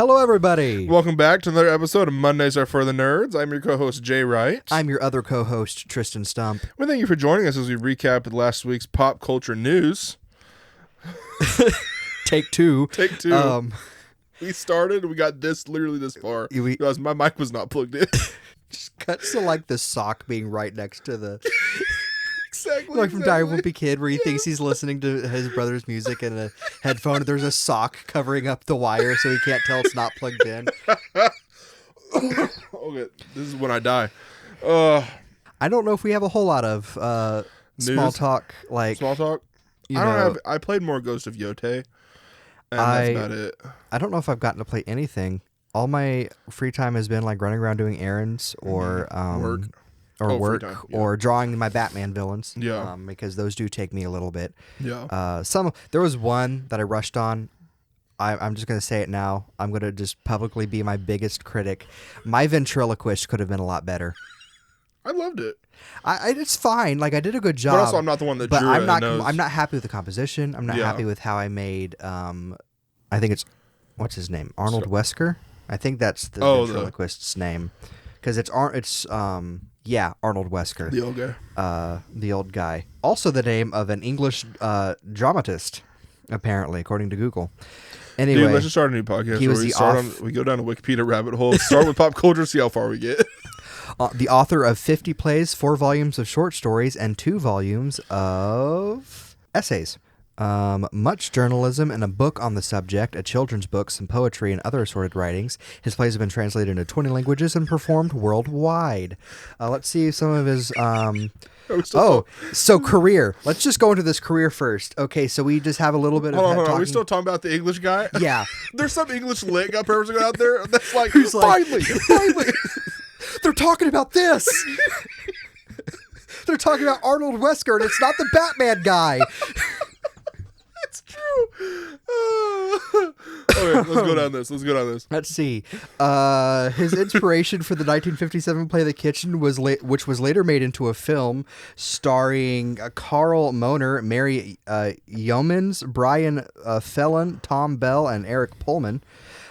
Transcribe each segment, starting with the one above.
Hello, everybody. Welcome back to another episode of Mondays Are For the Nerds. I'm your co-host, Jay Wright. I'm your other co-host, Tristan Stump. Well, thank you for joining us as we recap last week's pop culture news. Take two. Take two. We started, we got literally this far. Because my mic was not plugged in. Just cuts to like the sock being right next to the... Exactly. Like from Dire Wimpy Kid, where he thinks he's listening to his brother's music in a headphone, and there's a sock covering up the wire so he can't tell it's not plugged in. Okay, this is when I die. I don't know if we have a whole lot of small talk. Small talk? I played more Ghost of Yote, and that's about it. I don't know if I've gotten to play anything. All my free time has been like running around doing errands or work. Or drawing my Batman villains. Yeah. Because those do take me a little bit. Yeah. There was one that I rushed on. I'm just going to say it now. I'm going to just publicly be my biggest critic. My ventriloquist could have been a lot better. I loved it. It's fine. Like, I did a good job. But also, I'm not the one that drew it. I'm not happy with the composition. I'm not happy with how I made, I think it's, what's his name? Arnold Wesker? I think that's the ventriloquist's name. Because Arnold Wesker. The old guy. The old guy. Also the name of an English dramatist, apparently, according to Google. Anyway, dude, let's just start a new podcast. We go down a Wikipedia rabbit hole. Start with pop culture, see how far we get. The author of 50 plays, 4 volumes of short stories, and 2 volumes of essays. Much journalism and a book on the subject, a children's book, some poetry, and other assorted writings. His plays have been translated into 20 languages and performed worldwide. Let's see some of his... career. Let's just go into this career first. Okay, so we just have a little bit of... Hold on. Are we still talking about the English guy? Yeah. There's some English lit guy person out there that's like, finally! They're talking about this! They're talking about Arnold Wesker, and it's not the Batman guy! It's true. Okay, let's go down this. Let's see. His inspiration for the 1957 play The Kitchen which was later made into a film starring Carl Moner, Mary Yeomans, Brian Fallon, Tom Bell, and Eric Pullman.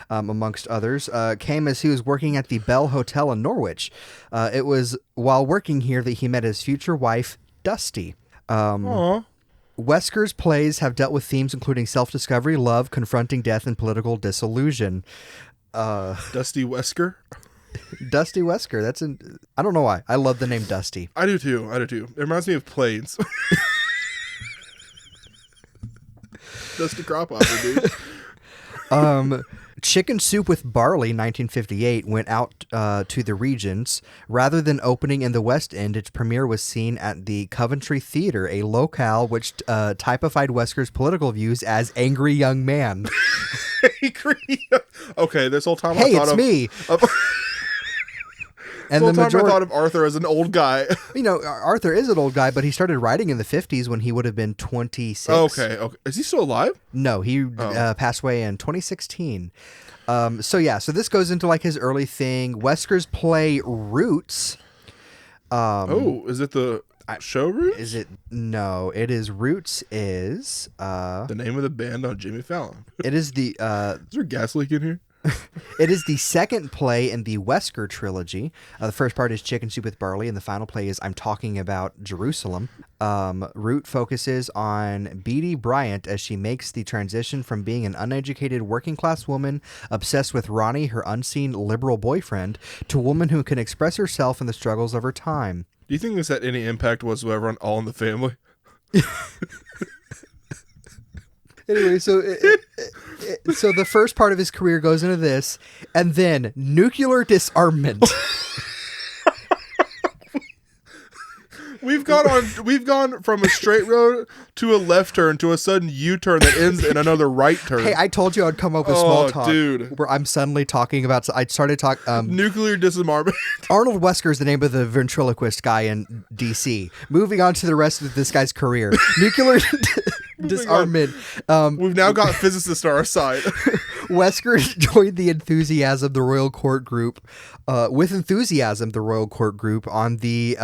Amongst others, came as he was working at the Bell Hotel in Norwich. It was while working here that he met his future wife, Dusty. Wesker's plays have dealt with themes including self-discovery, love, confronting death, and political disillusion. Dusty Wesker? Dusty Wesker. I don't know why. I love the name Dusty. I do too. It reminds me of planes. Dusty Cropopper, dude. Chicken Soup with Barley, 1958, went out to the regions. Rather than opening in the West End, its premiere was seen at the Coventry Theatre, a locale which typified Wesker's political views as angry young man. Okay, this whole time I thought of... me! And the whole time I thought of Arthur as an old guy. Arthur is an old guy, but he started writing in the 50s when he would have been 26. Okay. Is he still alive? No, he passed away in 2016. So this goes into like his early thing. Wesker's play Roots. Is it the show Roots? Is it? No, it is Roots is... the name of the band on Jimmy Fallon. It is the... Is there a gas leak in here? It is the second play in the Wesker trilogy. The first part is Chicken Soup with Barley, and the final play is I'm Talking About Jerusalem. Root focuses on Beatty Bryant as she makes the transition from being an uneducated working-class woman obsessed with Ronnie, her unseen liberal boyfriend, to a woman who can express herself in the struggles of her time. Do you think this had any impact whatsoever on All in the Family? Anyway, so the first part of his career goes into this, and then nuclear disarmament. We've gone from a straight road to a left turn to a sudden U-turn that ends in another right turn. Hey, I told you I'd come up with small talk. Dude. Where I'm suddenly talking about... I started talking... nuclear disarmament. Arnold Wesker is the name of the ventriloquist guy in D.C. Moving on to the rest of this guy's career. Nuclear disarmament. We've now got physicists on our side. Wesker joined the Enthusiasm, the Royal Court Group, the Royal Court Group on the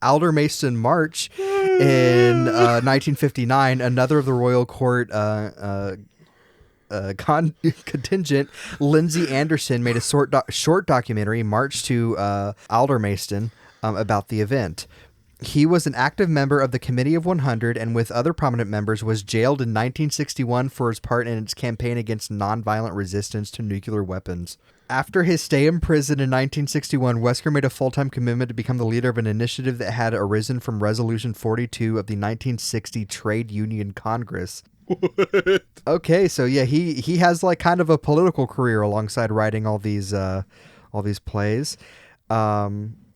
Aldermaston March in 1959. Another of the Royal Court contingent, Lindsay Anderson made a short documentary, March to Aldermaston, about the event. He was an active member of the Committee of 100 and with other prominent members was jailed in 1961 for his part in its campaign against nonviolent resistance to nuclear weapons. After his stay in prison in 1961, Wesker made a full-time commitment to become the leader of an initiative that had arisen from Resolution 42 of the 1960 Trade Union Congress. What? Okay, so yeah, he has like kind of a political career alongside writing all these plays.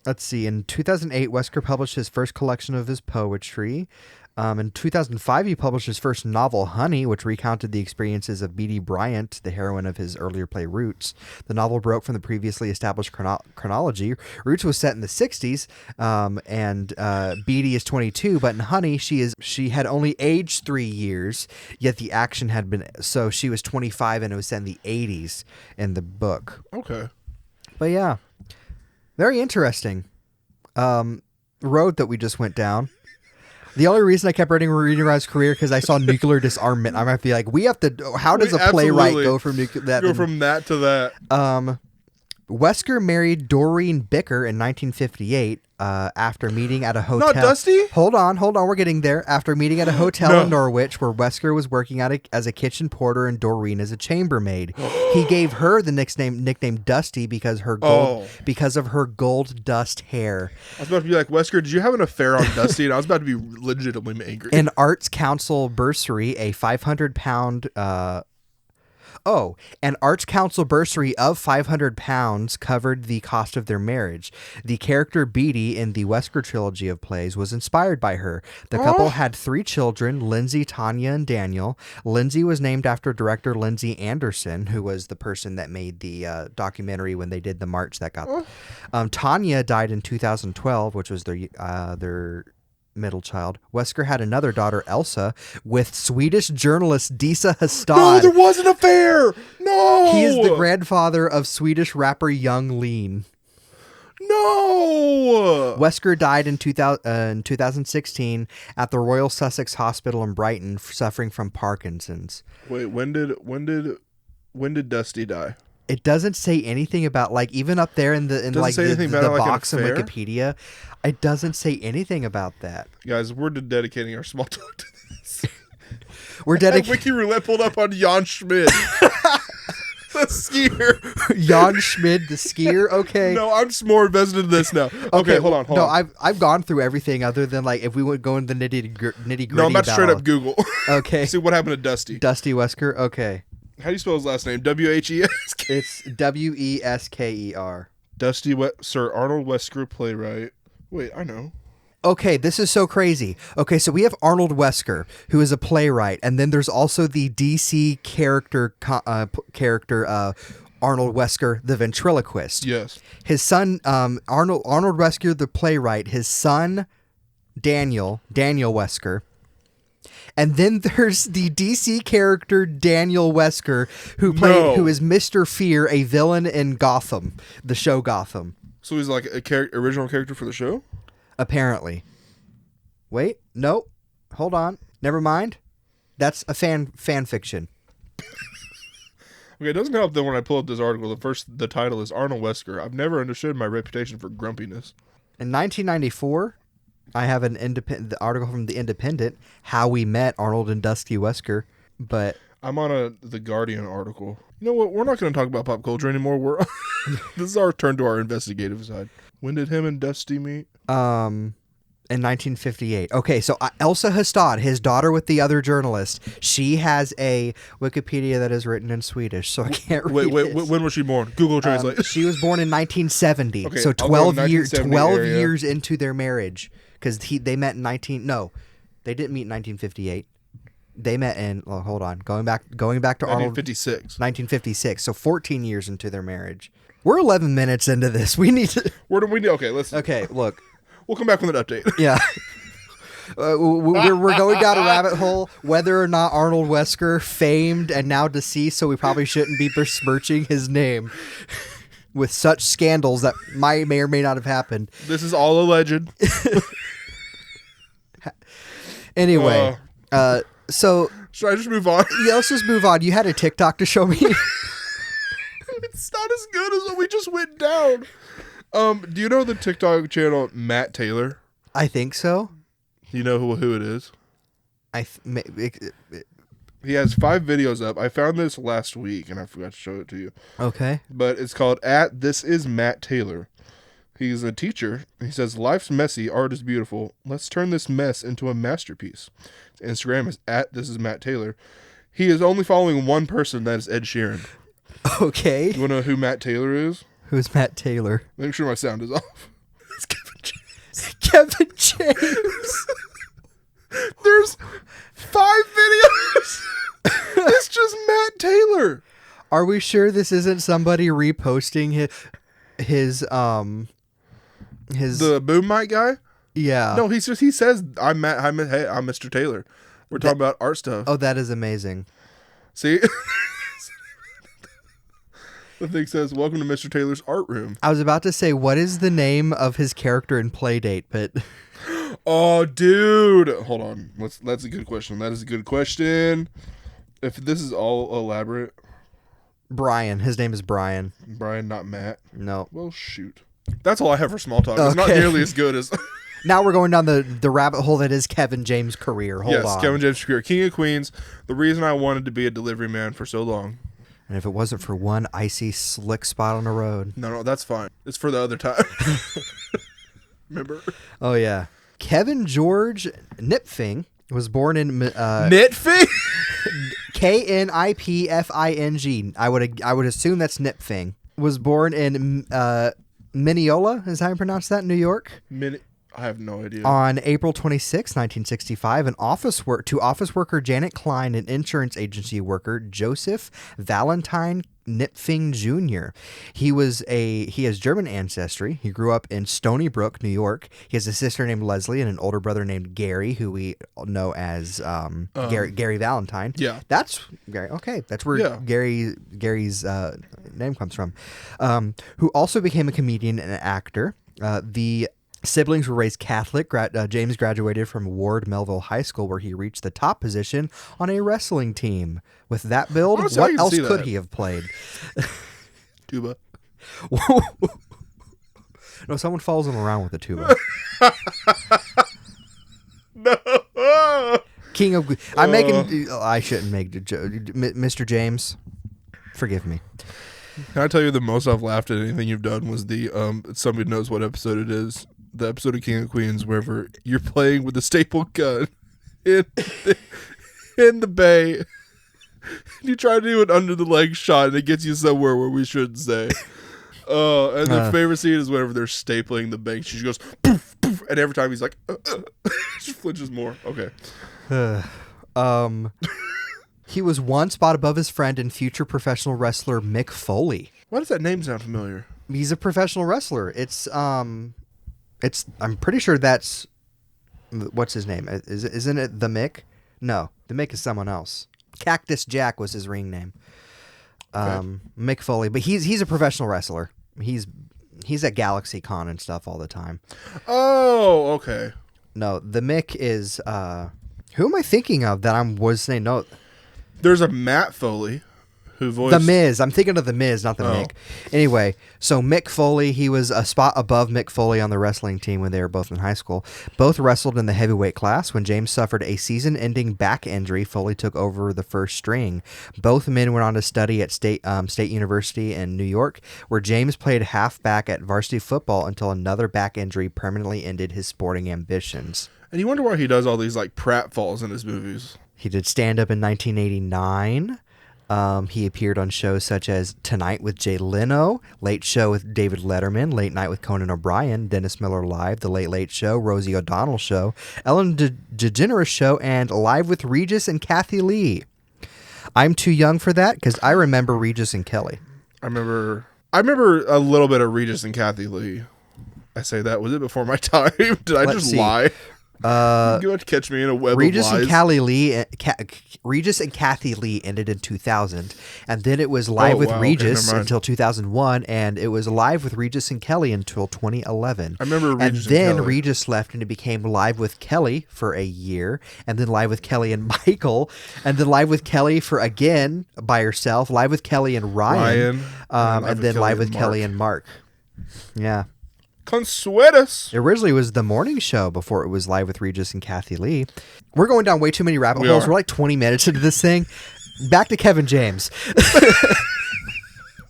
Let's see. In 2008, Wesker published his first collection of his poetry. In 2005, he published his first novel, Honey, which recounted the experiences of Beatty Bryant, the heroine of his earlier play, Roots. The novel broke from the previously established chronology. Roots was set in the 60s, and Beatty is 22, but in Honey, she had only aged 3 years, yet the action had been... So she was 25, and it was set in the 80s in the book. Okay. But yeah, very interesting road that we just went down. The only reason I kept reading around his career because I saw nuclear disarmament. I might be like, we have to. How does a playwright go from that to that? Wesker married Doreen Bicker in 1958 after meeting at a hotel. Not Dusty? Hold on. We're getting there. After meeting at a hotel in Norwich where Wesker was working as a kitchen porter and Doreen as a chambermaid. He gave her the nickname Dusty because of her gold dust hair. I was about to be like, Wesker, did you have an affair on Dusty? And I was about to be legitimately angry. An Arts Council bursary, a 500-pound... an Arts Council bursary of £500 covered the cost of their marriage. The character Beatty in the Wesker trilogy of plays was inspired by her. The couple had 3 children, Lindsay, Tanya, and Daniel. Lindsay was named after director Lindsay Anderson, who was the person that made the documentary when they did the march that got... Tanya died in 2012, which was their middle child. Wesker had another daughter, Elsa, with Swedish journalist Disa Hastad. No, there was an affair! No! He is the grandfather of Swedish rapper Young Lean. No! Wesker died in 2016 at the Royal Sussex Hospital in Brighton, suffering from Parkinson's. Wait, when did Dusty die? It doesn't say anything about, like, even up there in the box on Wikipedia, it doesn't say anything about that. Guys, we're dedicating our small talk to this. We're dedicating... Wiki Roulette pulled up on Jan Schmid. The skier. Jan Schmid, the skier? Okay. No, I'm just more invested in this now. Okay, hold on. No, I've gone through everything other than, like, if we would go into the nitty-gritty. No, I'm about to straight up Google. Okay. See what happened to Dusty. Dusty Wesker? Okay. How do you spell his last name? Wesker? It's Wesker. Dusty Sir Arnold Wesker, playwright. Wait, I know. Okay, this is so crazy. Okay, so we have Arnold Wesker, who is a playwright, and then there's also the DC character Arnold Wesker, the ventriloquist. Yes. His son, Arnold Wesker, the playwright. His son, Daniel Wesker. And then there's the DC character Daniel Wesker, who is Mr. Fear, a villain in Gotham, the show Gotham. So he's like a original character for the show? Apparently. Wait, no, hold on, never mind. That's a fan fiction. Okay, it doesn't help that when I pull up this article, the title is Arnold Wesker. I've never understood my reputation for grumpiness. In 1994. I have the article from The Independent, How We Met Arnold and Dusty Wesker, but... I'm on the Guardian article. You know what? We're not going to talk about pop culture anymore. This is our turn to our investigative side. When did him and Dusty meet? In 1958. Okay, so Elsa Hastad, his daughter with the other journalist, she has a Wikipedia that is written in Swedish, so I can't read it. Wait, when was she born? Google Translate. She was born in 1970, okay, so 12 years into their marriage. Because they met in they didn't meet in 1958. They met in, hold on, going back to 1956. 1956, so 14 years into their marriage. We're 11 minutes into this. We need to... Where do we need... Okay, listen. Okay, look. We'll come back with an update. Yeah. We're going down a rabbit hole, whether or not Arnold Wesker, famed and now deceased, so we probably shouldn't be besmirching his name with such scandals that may or may not have happened. This is all alleged. Anyway, so Should I just move on? Yeah, let's just move on. You had a TikTok to show me. It's not as good as what we just went down. Do you know the TikTok channel Matt Taylor? I think so. Do you know who it is? He has 5 videos up. I found this last week, and I forgot to show it to you. Okay. But it's called This Is Matt Taylor. He's a teacher. He says, life's messy, art is beautiful. Let's turn this mess into a masterpiece. His Instagram is This Is Matt Taylor. He is only following one person, that is Ed Sheeran. Okay. You want to know who Matt Taylor is? Who's Matt Taylor? Make sure my sound is off. It's Kevin James. Kevin James. There's 5 videos. It's just Matt Taylor. Are we sure this isn't somebody reposting his the boom mic guy? Yeah. No, he says I'm Matt. I'm Mr. Taylor. We're talking about art stuff. Oh, that is amazing. See, the thing says, "Welcome to Mr. Taylor's art room." I was about to say, what is the name of his character in Playdate? But oh, dude, hold on. That's a good question. That is a good question. If this is all elaborate, Brian. His name is Brian. Brian, not Matt. No. Well, shoot. That's all I have for small talk. It's not Okay. nearly as good as. Now we're going down the rabbit hole that is Kevin James' career. Hold on. Yes, Kevin James' career. King of Queens. The reason I wanted to be a delivery man for so long. And if it wasn't for one icy slick spot on the road. No, that's fine. It's for the other time. Remember? Oh, yeah. Kevin George Knipfing was born in... Knitfing? Knipfing. I would assume that's Knipfing. Was born in Mineola, is how you pronounce that, in New York? I have no idea. On April 26, 1965, to office worker Janet Klein and insurance agency worker Joseph Valentine Knipfing Jr. He has German ancestry. He grew up in Stony Brook, New York. He has a sister named Leslie and an older brother named Gary, who we know as Gary Valentine. Yeah. That's Gary. Okay, that's where Gary's name comes from. Who also became a comedian and an actor. The siblings were raised Catholic. James graduated from Ward Melville High School, where he reached the top position on a wrestling team. With that build, Honestly, what else could he have played? Tuba. No, someone follows him around with a tuba. No. King of... I shouldn't make... Mr. James, forgive me. Can I tell you the most I've laughed at anything you've done was the somebody knows what episode it is. The episode of King of Queens wherever you're playing with a staple gun in the bay. You try to do an under the leg shot and it gets you somewhere where we shouldn't say. And the favorite scene is whenever they're stapling the bank. She goes poof poof, and every time he's like, she flinches more. Okay. He was one spot above his friend and future professional wrestler Mick Foley. Why does that name sound familiar? He's a professional wrestler. It's I'm pretty sure that's what's his name? Isn't it the Mick? No, the Mick is someone else. Cactus Jack was his ring name. Okay. Mick Foley, but he's a professional wrestler. He's at Galaxy Con and stuff all the time. Oh, okay. No, the Mick is who am I thinking of that was saying no? There's a Matt Foley who voiced The Miz. I'm thinking of the Miz, not the Oh. Mick. Anyway, so Mick Foley, he was a spot above Mick Foley on the wrestling team when they were both in high school. Both wrestled in the heavyweight class. When James suffered a season-ending back injury, Foley took over the first string. Both men went on to study at State University in New York, where James played halfback at varsity football until another back injury permanently ended his sporting ambitions. And you wonder why he does all these like pratfalls in his movies. He did stand-up in 1989. He appeared on shows such as Tonight with Jay Leno, Late Show with David Letterman, Late Night with Conan O'Brien, Dennis Miller Live, The Late Late Show, Rosie O'Donnell Show, Ellen DeGeneres Show, and Live with Regis and Kathy Lee. I'm too young for that because I remember Regis and Kelly. I remember a little bit of Regis and Kathy Lee. I say that. Was it before my time? Did I Let's just see. lie? You're going to catch me in a web of lies. Regis and Kathy Lee ended in 2000, and then it was Live with Regis until 2001, and it was Live with Regis and Kelly until 2011. I remember Regis and then and Kelly. Regis left, and it became Live with Kelly for a year, and then Live with Kelly and Michael, and then Live with Kelly for again by herself, Live with Kelly and Ryan, and then Live with Kelly and Mark. Yeah. Consuetus. It originally was the morning show before it was Live with Regis and Kathy Lee. We're going down way too many rabbit holes. We're like 20 minutes into this thing. Back to Kevin James.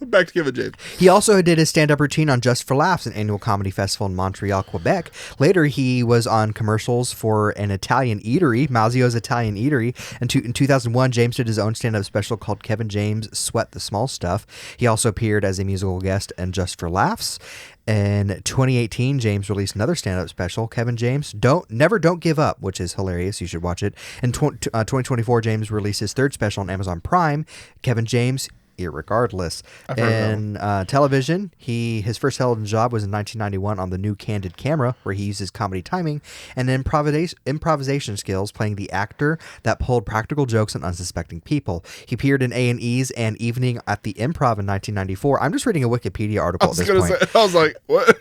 Back to Kevin James. He also did his stand-up routine on Just for Laughs, an annual comedy festival in Montreal, Quebec. Later, he was on commercials for an Italian eatery, Mazzio's Italian Eatery. In 2001, James did his own stand-up special called Kevin James Sweat the Small Stuff. He also appeared as a musical guest in Just for Laughs. In 2018, James released another stand-up special, Kevin James Don't Give Up, which is hilarious. You should watch it. In 2024, James released his third special on Amazon Prime, Kevin James Irregardless. In television, his first television job was in 1991 on the new Candid Camera, where he used his comedy timing and improvisation skills playing the actor that pulled practical jokes on unsuspecting people. He appeared in A&E's and Evening at the Improv in 1994. I'm just reading a Wikipedia article at this point. I was like, what?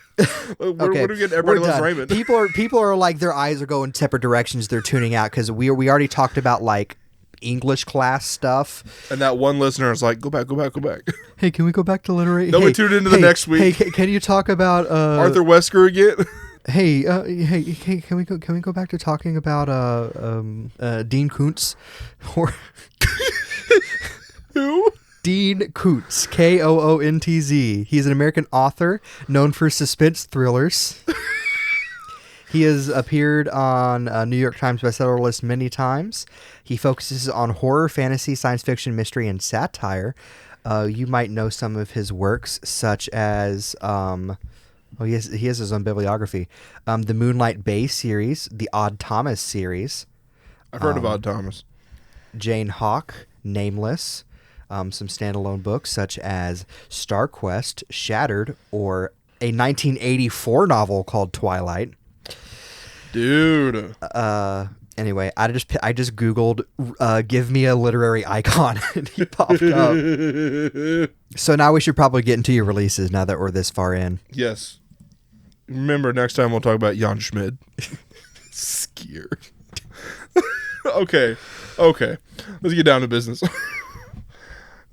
What are we getting? Everybody loves Raymond. People are like, their eyes are going separate directions. They're tuning out because we already talked about like English class stuff, and that one listener is like, go back. Hey, can we go back to literary? We tuned into the next week. Hey, can you talk about Arthur Wesker again? hey, can we go back to talking about Dean Koontz? Who? Dean Koontz, Koontz. He's an American author known for suspense thrillers. He has appeared on New York Times bestseller list many times. He focuses on horror, fantasy, science fiction, mystery, and satire. You might know some of his works, such as he has his own bibliography. The Moonlight Bay series, the Odd Thomas series. I've heard of Odd Thomas. Jane Hawk, Nameless. Some standalone books such as Star Quest, Shattered, or a 1984 novel called Twilight. Dude. Anyway, I just Googled give me a literary icon and he popped up. So now we should probably get into your releases now that we're this far in. Yes. Remember, next time we'll talk about Jan Schmid. Scared. Okay. Let's get down to business.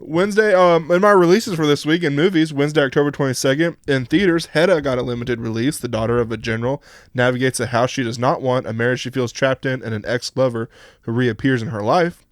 Wednesday, in my releases for this week in movies, Wednesday, October 22nd, in theaters, Hedda got a limited release. The daughter of a general navigates a house she does not want, a marriage she feels trapped in, and an ex-lover who reappears in her life.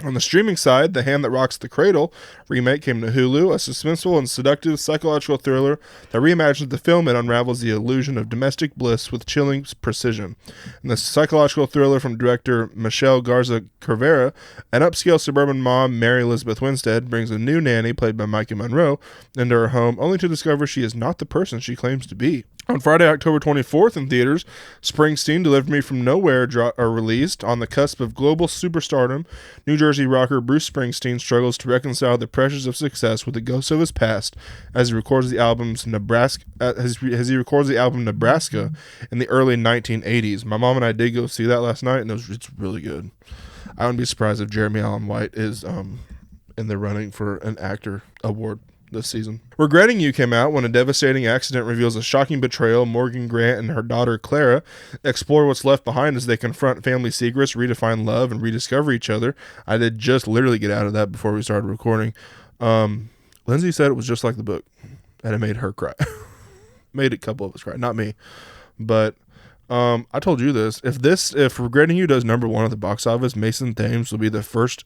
On the streaming side, The Hand That Rocks the Cradle remake came to Hulu, a suspenseful and seductive psychological thriller that reimagines the film and unravels the illusion of domestic bliss with chilling precision. In the psychological thriller from director Michelle Garza Cervera, an upscale suburban mom, Mary Elizabeth Winstead, brings a new nanny, played by Micah Monroe, into her home, only to discover she is not the person she claims to be. On Friday, October 24th in theaters, Springsteen, Deliver Me From Nowhere are released. On the cusp of global superstardom, New Jersey rocker Bruce Springsteen struggles to reconcile the pressures of success with the ghosts of his past as he records the album Nebraska in the early 1980s. My mom and I did go see that last night, and it's really good. I wouldn't be surprised if Jeremy Allen White is in the running for an actor award this season. Regretting You came out when a devastating accident reveals a shocking betrayal. Morgan Grant and her daughter Clara explore what's left behind as they confront family secrets, redefine love, and rediscover each other. I did just literally get out of that before we started recording. Lindsay said it was just like the book, and it made her cry. Made a couple of us cry, not me. But I told you this. If Regretting You does number one at the box office, Mason Thames will be the first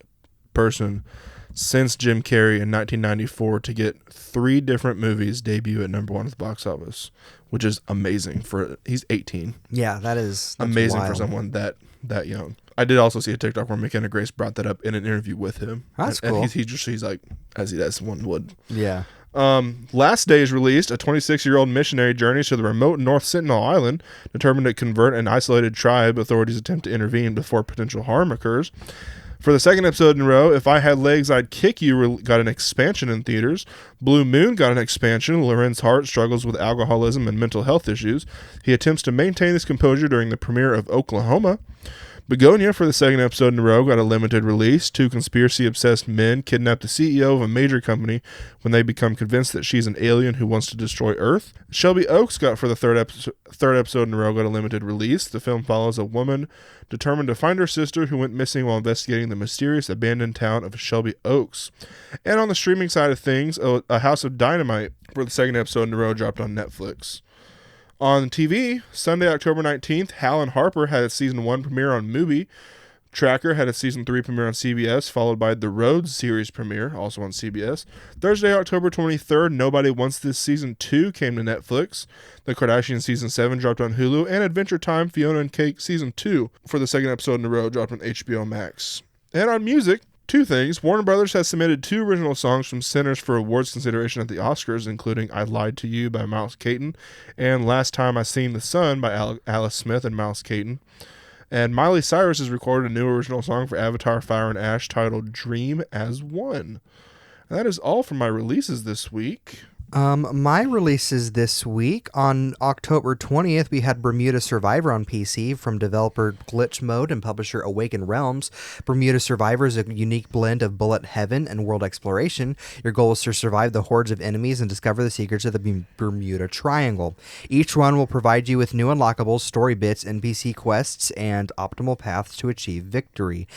person since Jim Carrey in 1994 to get 3 different movies debut at number one at the box office, which is amazing he's 18. Yeah, that's amazing wild. For someone that young. I did also see a TikTok where McKenna Grace brought that up in an interview with him. That's cool. And he's like, as one would. Yeah. Last Day is released. A 26-year-old missionary journeys to the remote North Sentinel Island, determined to convert an isolated tribe. Authorities attempt to intervene before potential harm occurs. For the second episode in a row, If I Had Legs, I'd Kick You got an expansion in theaters. Blue Moon got an expansion. Loren's Hart struggles with alcoholism and mental health issues. He attempts to maintain his composure during the premiere of Oklahoma. Begonia, for the second episode in a row, got a limited release. Two conspiracy-obsessed men kidnap the CEO of a major company when they become convinced that she's an alien who wants to destroy Earth. Shelby Oaks got, for the third episode in a row, got a limited release. The film follows a woman determined to find her sister who went missing while investigating the mysterious abandoned town of Shelby Oaks. And on the streaming side of things, A House of Dynamite, for the second episode in a row, dropped on Netflix. On TV, Sunday, October 19th, Hal and Harper had its season 1 premiere on Mubi. Tracker had its season 3 premiere on CBS, followed by The Roads series premiere, also on CBS. Thursday, October 23rd, Nobody Wants This season 2 came to Netflix. The Kardashians season 7 dropped on Hulu, and Adventure Time Fiona and Cake season 2 for the second episode in a row dropped on HBO Max. And on music, two things. Warner Brothers has submitted 2 original songs from Centers for Awards consideration at the Oscars, including I Lied to You by Miles Caton and Last Time I Seen the Sun by Alice Smith and Miles Caton. And Miley Cyrus has recorded a new original song for Avatar Fire and Ash titled Dream as One. And that is all for my releases this week. My releases this week, on October 20th, we had Bermuda Survivor on PC from developer Glitch Mode and publisher Awaken Realms. Bermuda Survivor is a unique blend of bullet heaven and world exploration. Your goal is to survive the hordes of enemies and discover the secrets of the Bermuda Triangle. Each run will provide you with new unlockables, story bits, NPC quests, and optimal paths to achieve victory.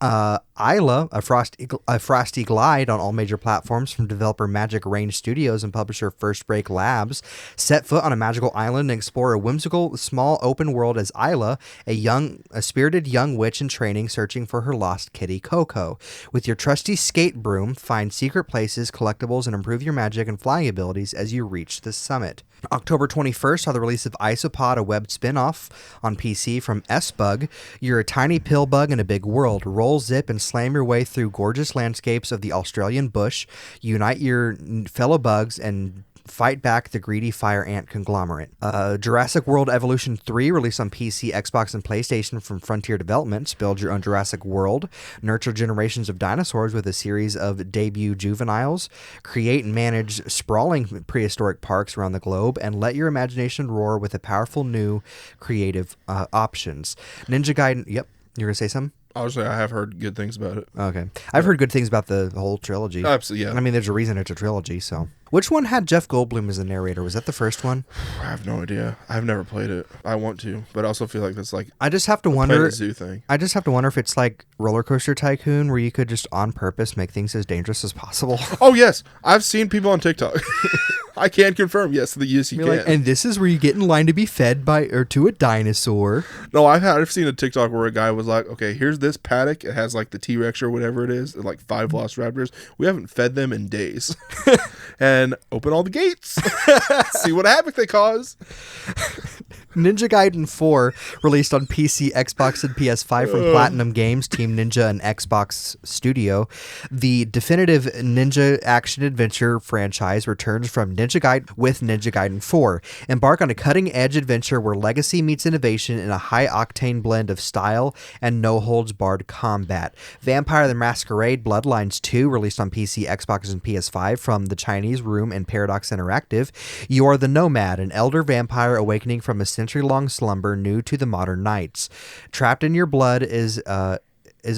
Isla, a frosty glide on all major platforms from developer Magic Range Studios and publisher First Break Labs. Set foot on a magical island and explore a whimsical, small open world as Isla, a spirited young witch in training searching for her lost kitty Coco. With your trusty skate broom, find secret places, collectibles, and improve your magic and flying abilities as you reach the summit. October 21st saw the release of Isopod, a web spin-off on PC from S-Bug. You're a tiny pill bug in a big world. Roll, zip, and slam your way through gorgeous landscapes of the Australian bush. Unite your fellow bugs and fight back the greedy fire ant conglomerate. Jurassic World Evolution 3, released on PC, Xbox, and PlayStation from Frontier Developments. Build your own Jurassic World. Nurture generations of dinosaurs with a series of debut juveniles. Create and manage sprawling prehistoric parks around the globe. And let your imagination roar with the powerful new creative options. Ninja Gaiden... Yep, you're going to say something? Obviously, I have heard good things about it. Okay. I've heard good things about the whole trilogy. Absolutely, yeah. I mean, there's a reason it's a trilogy, so... Which one had Jeff Goldblum as the narrator? Was that the first one? I have no idea. I've never played it. I want to, but I also feel like that's like I just have to wonder. The zoo thing. I just have to wonder if it's like Roller Coaster Tycoon, where you could just on purpose make things as dangerous as possible. Oh yes, I've seen people on TikTok. I can confirm. Yes, you can. Like, and this is where you get in line to be fed by or to a dinosaur. No, I've seen a TikTok where a guy was like, "Okay, here's this paddock. It has like the T-Rex or whatever it is, like 5 Velociraptors. We haven't fed them in days, and open all the gates, see what havoc they cause." Ninja Gaiden 4, released on PC, Xbox, and PS5 from Platinum Games, Team Ninja, and Xbox Studio. The definitive Ninja action-adventure franchise returns from Ninja Gaiden with Ninja Gaiden 4. Embark on a cutting-edge adventure where legacy meets innovation in a high-octane blend of style and no-holds-barred combat. Vampire the Masquerade Bloodlines 2, released on PC, Xbox, and PS5 from the Chinese Room and Paradox Interactive. You are the Nomad, an elder vampire awakening from a century-long slumber new to the modern nights. Trapped in your blood is a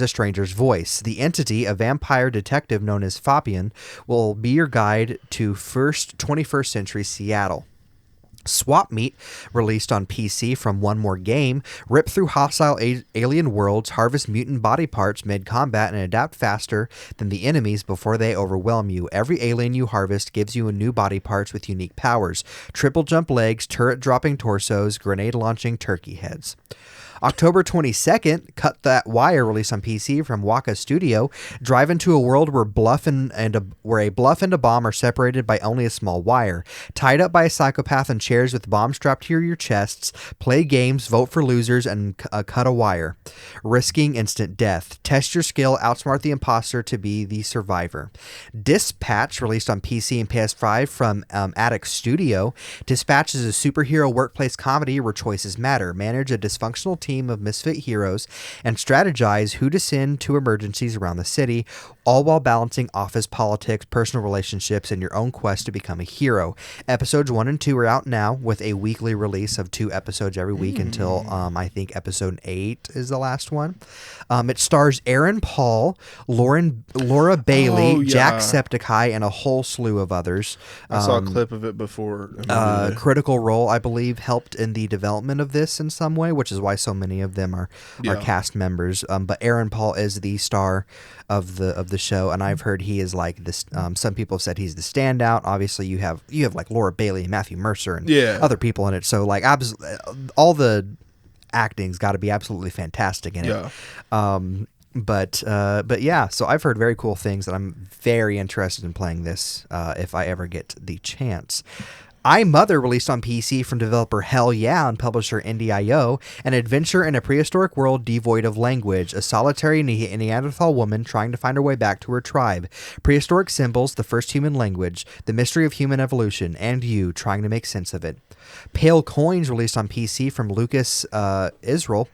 stranger's voice. The entity, a vampire detective known as Fabian, will be your guide to 21st century Seattle. Swap Meet, released on PC from One More Game. Rip through hostile alien worlds, harvest mutant body parts mid-combat, and adapt faster than the enemies before they overwhelm you. Every alien you harvest gives you a new body parts with unique powers. Triple jump legs, turret-dropping torsos, grenade-launching turkey heads. October 22nd, Cut That Wire, released on PC from Waka Studio. Drive into a world where a bluff and a bomb are separated by only a small wire. Tied up by a psychopath in chairs with bombs strapped to your chests, play games, vote for losers, and cut a wire. Risking instant death. Test your skill, outsmart the imposter to be the survivor. Dispatch, released on PC and PS5 from Attic Studio. Dispatch is a superhero workplace comedy where choices matter. Manage a dysfunctional team team of misfit heroes and strategize who to send to emergencies around the city, all while balancing office politics, personal relationships, and your own quest to become a hero. Episodes 1 and 2 are out now, with a weekly release of 2 episodes every week until I think episode 8 is the last one. It stars Aaron Paul, Laura Bailey, Jacksepticeye, and a whole slew of others. I saw a clip of it before. Critical Role, I believe, helped in the development of this in some way, which is why so many of them are cast members. But Aaron Paul is the star of the show, and I've heard he is like this. Some people have said he's the standout. Obviously, you have like Laura Bailey and Matthew Mercer and other people in it. So like all the acting's got to be absolutely fantastic in it. But yeah, so I've heard very cool things, and I'm very interested in playing this if I ever get the chance. I, Mother, released on PC from developer Hell Yeah and publisher Indie.io, an adventure in a prehistoric world devoid of language, a solitary Neanderthal woman trying to find her way back to her tribe, prehistoric symbols, the first human language, the mystery of human evolution, and you trying to make sense of it. Pale Coins, released on PC from Lucas Israel.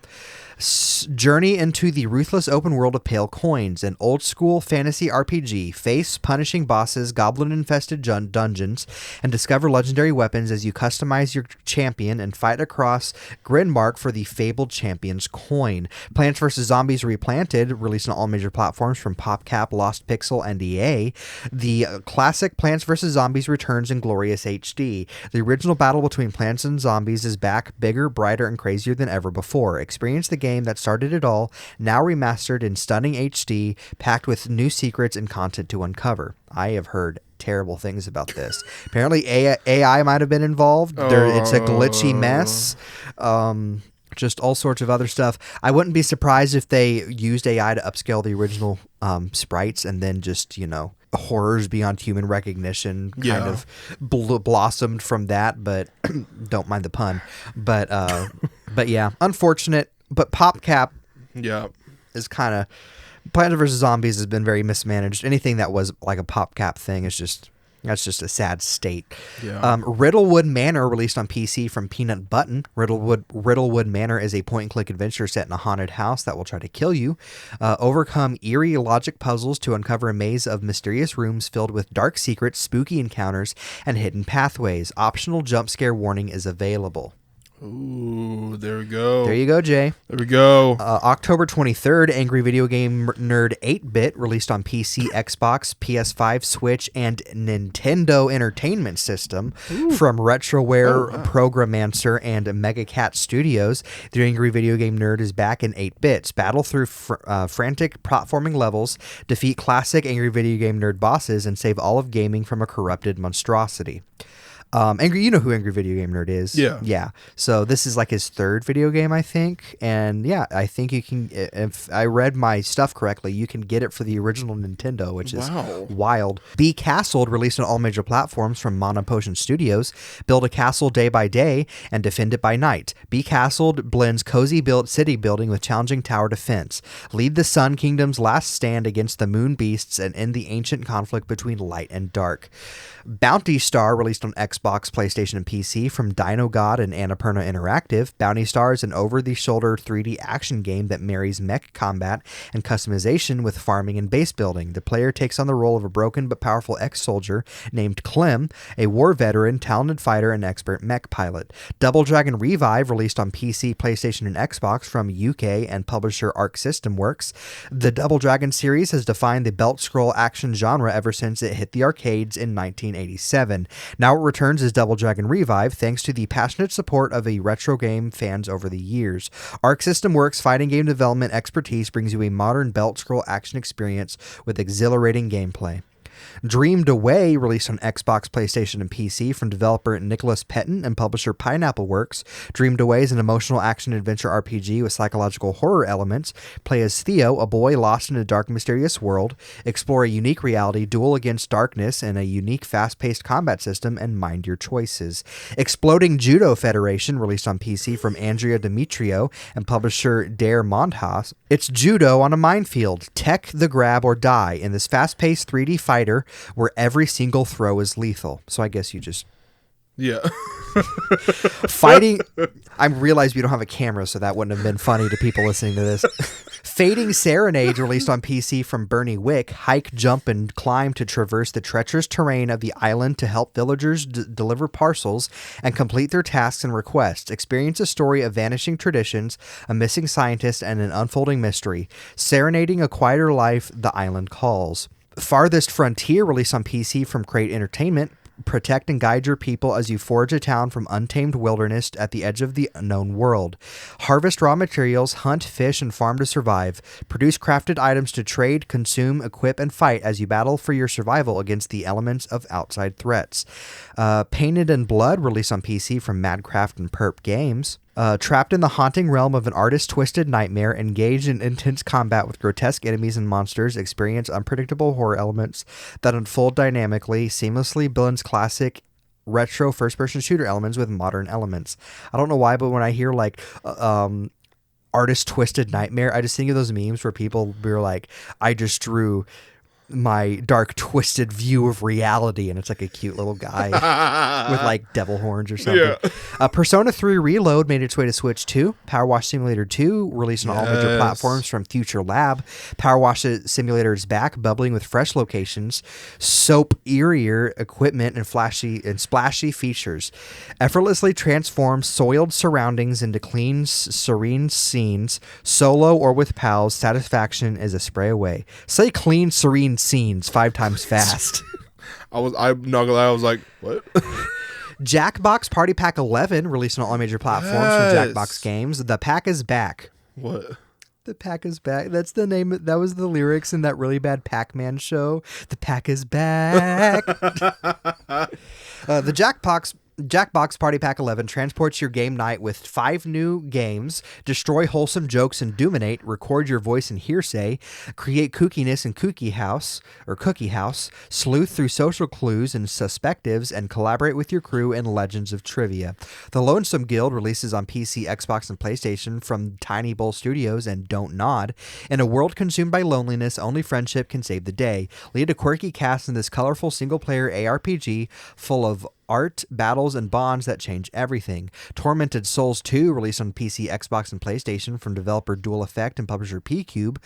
Journey into the ruthless open world of Pale Coins, an old-school fantasy RPG. Face punishing bosses, goblin-infested dungeons, and discover legendary weapons as you customize your champion and fight across Gridmark for the fabled champion's coin. Plants vs. Zombies Replanted, released on all major platforms from PopCap, Lost Pixel, and EA. The classic Plants vs. Zombies returns in glorious HD. The original battle between plants and zombies is back, bigger, brighter, and crazier than ever before. Experience the game that started it all, now remastered in stunning HD, packed with new secrets and content to uncover. I have heard terrible things about this. Apparently AI might have been involved. It's a glitchy mess. Just all sorts of other stuff. I wouldn't be surprised if they used AI to upscale the original sprites and then just, horrors beyond human recognition kind of blossomed from that, but don't mind the pun. But yeah, unfortunate. But PopCap is kind of... Plants vs. Zombies has been very mismanaged. Anything that was like a PopCap thing is just... That's just a sad state. Riddlewood Manor, released on PC from Peanut Button. Riddlewood Manor is a point-and-click adventure set in a haunted house that will try to kill you. Overcome eerie logic puzzles to uncover a maze of mysterious rooms filled with dark secrets, spooky encounters, and hidden pathways. Optional jump scare warning is available. Ooh, there we go. There you go, Jay. There we go. October 23rd, Angry Video Game Nerd 8-Bit, released on PC, Xbox, PS5, Switch, and Nintendo Entertainment System from Retroware, Programmancer, and Mega Cat Studios. The Angry Video Game Nerd is back in 8 bits. Battle through frantic platforming levels, defeat classic Angry Video Game Nerd bosses, and save all of gaming from a corrupted monstrosity. You know who Angry Video Game Nerd is. Yeah. So this is like his 3rd video game, I think. And yeah, I think you can, if I read my stuff correctly, you can get it for the original Nintendo, which is wild. Be Castled, released on all major platforms from Monopotion Studios. Build a castle day by day and defend it by night. Be Castled blends cozy city building with challenging tower defense. Lead the Sun Kingdom's last stand against the Moon Beasts and end the ancient conflict between light and dark. Bounty Star, released on Xbox, PlayStation, and PC from Dino God and Annapurna Interactive. Bounty Star is an over-the-shoulder 3D action game that marries mech combat and customization with farming and base building. The player takes on the role of a broken but powerful ex-soldier named Clem, a war veteran, talented fighter, and expert mech pilot. Double Dragon Revive, released on PC, PlayStation, and Xbox from UK and publisher Arc System Works. The Double Dragon series has defined the belt-scroll action genre ever since it hit the arcades in 1987. Now it returns as Double Dragon Revive thanks to the passionate support of a retro game fans over the years. Arc System Works fighting game development expertise brings you a modern belt-scroll action experience with exhilarating gameplay. Dreamed Away, released on Xbox, PlayStation, and PC from developer Nicholas Pettin and publisher Pineapple Works. Dreamed Away is an emotional action-adventure RPG with psychological horror elements. Play as Theo, a boy lost in a dark, mysterious world. Explore a unique reality, duel against darkness, and a unique, fast-paced combat system, and mind your choices. Exploding Judo Federation, released on PC from Andrea Demetrio and publisher Dare Mondhas. It's judo on a minefield. Tech the grab or die in this fast-paced 3D fighter where every single throw is lethal. So I guess you just... Yeah. Fighting. I realize we don't have a camera, so that wouldn't have been funny to people listening to this. Fading Serenade, released on PC from Bernie Wick. Hike, jump, and climb to traverse the treacherous terrain of the island to help villagers deliver parcels and complete their tasks and requests. Experience a story of vanishing traditions, a missing scientist, and an unfolding mystery. Serenading a quieter life, the island calls. Farthest Frontier, released on PC from Crate Entertainment. Protect and guide your people as you forge a town from untamed wilderness at the edge of the unknown world. Harvest raw materials, hunt, fish, and farm to survive. Produce crafted items to trade, consume, equip, and fight as you battle for your survival against the elements of outside threats. Painted in Blood, released on PC from Madcraft and Perp Games. Trapped in the haunting realm of an artist's twisted nightmare, engaged in intense combat with grotesque enemies and monsters, experience unpredictable horror elements that unfold dynamically, seamlessly blends classic retro first-person shooter elements with modern elements. I don't know why, but when I hear like artist twisted nightmare, I just think of those memes where people were like, I just drew my dark twisted view of reality, and it's like a cute little guy with like devil horns or something. Persona 3 Reload made its way to Switch 2. Power Wash Simulator 2 released on all major platforms from Future Lab. Power Wash Simulator is back, bubbling with fresh locations, soap eerier equipment, and splashy features. Effortlessly transform soiled surroundings into clean, serene scenes. Solo or with pals, satisfaction is a spray away. Say clean, serene scenes 5 times fast. I'm not gonna lie, I was like, what? Jackbox Party Pack 11 released on all major platforms from Jackbox Games. The pack is back. What? The pack is back. That's the name. That was the lyrics in that really bad Pac-Man show. The pack is back. The Jackbox Party Pack 11 transports your game night with 5 new games. Destroy wholesome jokes and dominate. Record your voice in hearsay. Create kookiness in Cookie House. Sleuth through social clues and suspectives, and collaborate with your crew in Legends of Trivia. The Lonesome Guild releases on PC, Xbox, and PlayStation from Tiny Bowl Studios and Don't Nod. In a world consumed by loneliness, only friendship can save the day. Lead a quirky cast in this colorful single-player ARPG full of art, battles, and bonds that change everything. Tormented Souls 2, released on PC, Xbox, and PlayStation from developer Dual Effect and publisher P-Cube.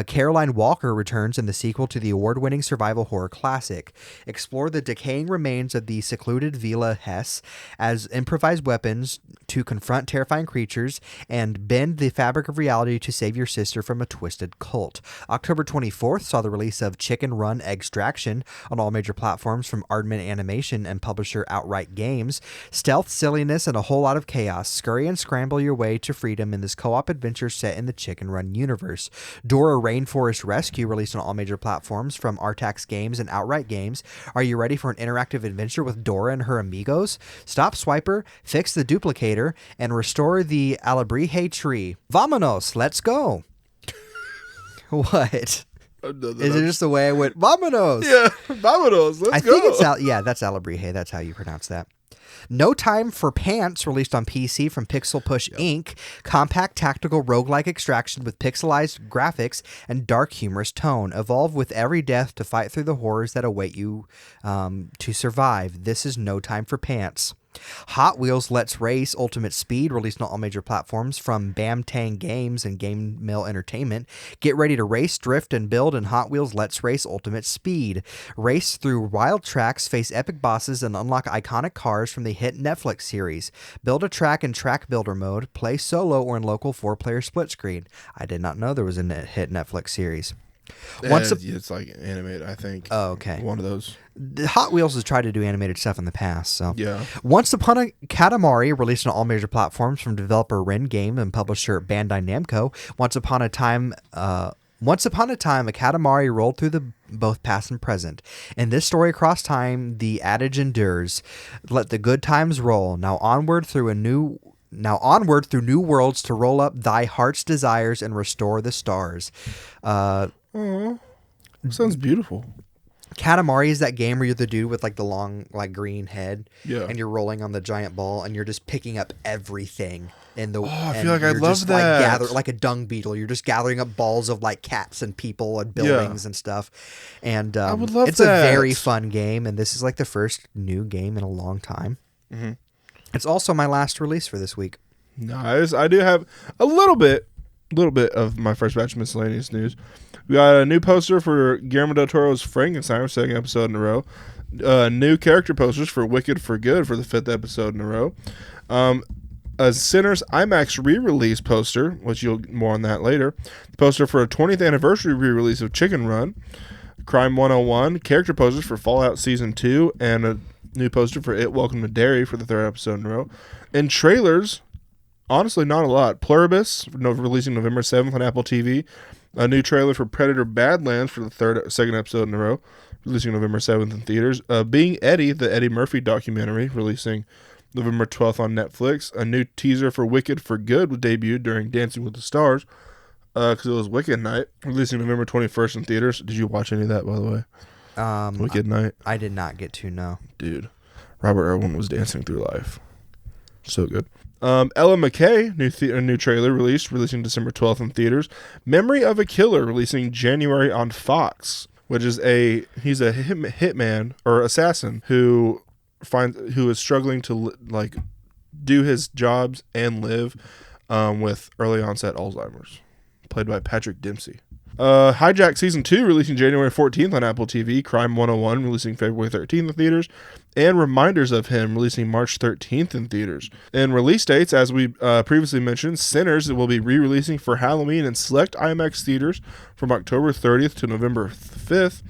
Caroline Walker returns in the sequel to the award-winning survival horror classic. Explore the decaying remains of the secluded Villa Hess as improvised weapons to confront terrifying creatures and bend the fabric of reality to save your sister from a twisted cult. October 24th saw the release of Chicken Run Extraction on all major platforms from Aardman Animation and publisher Outright Games. Stealth, silliness, and a whole lot of chaos. Scurry and scramble your way to freedom in this co-op adventure set in the Chicken Run universe. Dora Rainforest Rescue, released on all major platforms from Artax Games and Outright Games. Are you ready for an interactive adventure with Dora and her amigos? Stop Swiper, fix the duplicator, and restore the Alebrije tree. Vamonos, let's go. What? Is it just the way I went, Vamonos? Yeah, Vamonos, let's go. I think it's that's Alebrije. That's how you pronounce that. No Time for Pants, released on PC from Pixel Push Inc. Compact tactical roguelike extraction with pixelized graphics and dark humorous tone. Evolve with every death to fight through the horrors that await you to survive. This is No Time for Pants. Hot Wheels Let's Race Ultimate Speed, released on all major platforms from Bamtang Games and Game Mill Entertainment. Get ready to race, drift, and build in Hot Wheels Let's Race Ultimate Speed. Race through wild tracks, face epic bosses, and unlock iconic cars from the hit Netflix series. Build a track in track builder mode. Play solo or in local 4-player split screen. I did not know there was a hit Netflix series. It's like animated, I think. Oh, okay. One of those. Hot Wheels has tried to do animated stuff in the past, so yeah. Once Upon a Katamari, released on all major platforms from developer Ren Game and publisher Bandai Namco. Once upon a time, a Katamari rolled through both past and present. In this story across time, the adage endures: "Let the good times roll. Now onward through new worlds to roll up thy heart's desires and restore the stars." Sounds beautiful. Katamari is that game where you're the dude with like the long like green head, yeah, and you're rolling on the giant ball and you're just picking up everything in the. I feel like I love that. Like a dung beetle. You're just gathering up balls of like cats and people and buildings and stuff. And I would love it's that. a very fun game, and this is like the first new game in a long time. Mm-hmm. It's also my last release for this week. Nice. I do have a little bit of my first batch of miscellaneous news. We got a new poster for Guillermo del Toro's Frankenstein, second episode in a row. New character posters for Wicked for Good for the 5th episode in a row. A Sinners IMAX re-release poster, which you'll more on that later. The poster for a 20th anniversary re-release of Chicken Run. Crime 101, character posters for Fallout Season 2, and a new poster for It Welcome to Derry for the 3rd episode in a row. And trailers, honestly not a lot. Pluribus, releasing November 7th on Apple TV. A new trailer for Predator Badlands for the 2nd episode in a row, releasing November 7th in theaters. Being Eddie, the Eddie Murphy documentary, releasing November 12th on Netflix. A new teaser for Wicked for Good was debuted during Dancing with the Stars, because it was Wicked Night, releasing November 21st in theaters. Did you watch any of that, by the way? Wicked Night? I did not get to, no. Dude, Robert Irwin was dancing through life. So good. Ella McKay, new trailer releasing December 12th in theaters. Memory of a Killer, releasing January on Fox, which is he's a hitman or assassin who is struggling to do his jobs and live with early onset Alzheimer's, played by Patrick Dempsey. Hijack Season 2, releasing January 14th on Apple TV. Crime 101, releasing February 13th in theaters. And Reminders of Him, releasing March 13th in theaters. And release dates, as we previously mentioned, Sinners will be re-releasing for Halloween in select IMAX theaters from October 30th to November 5th.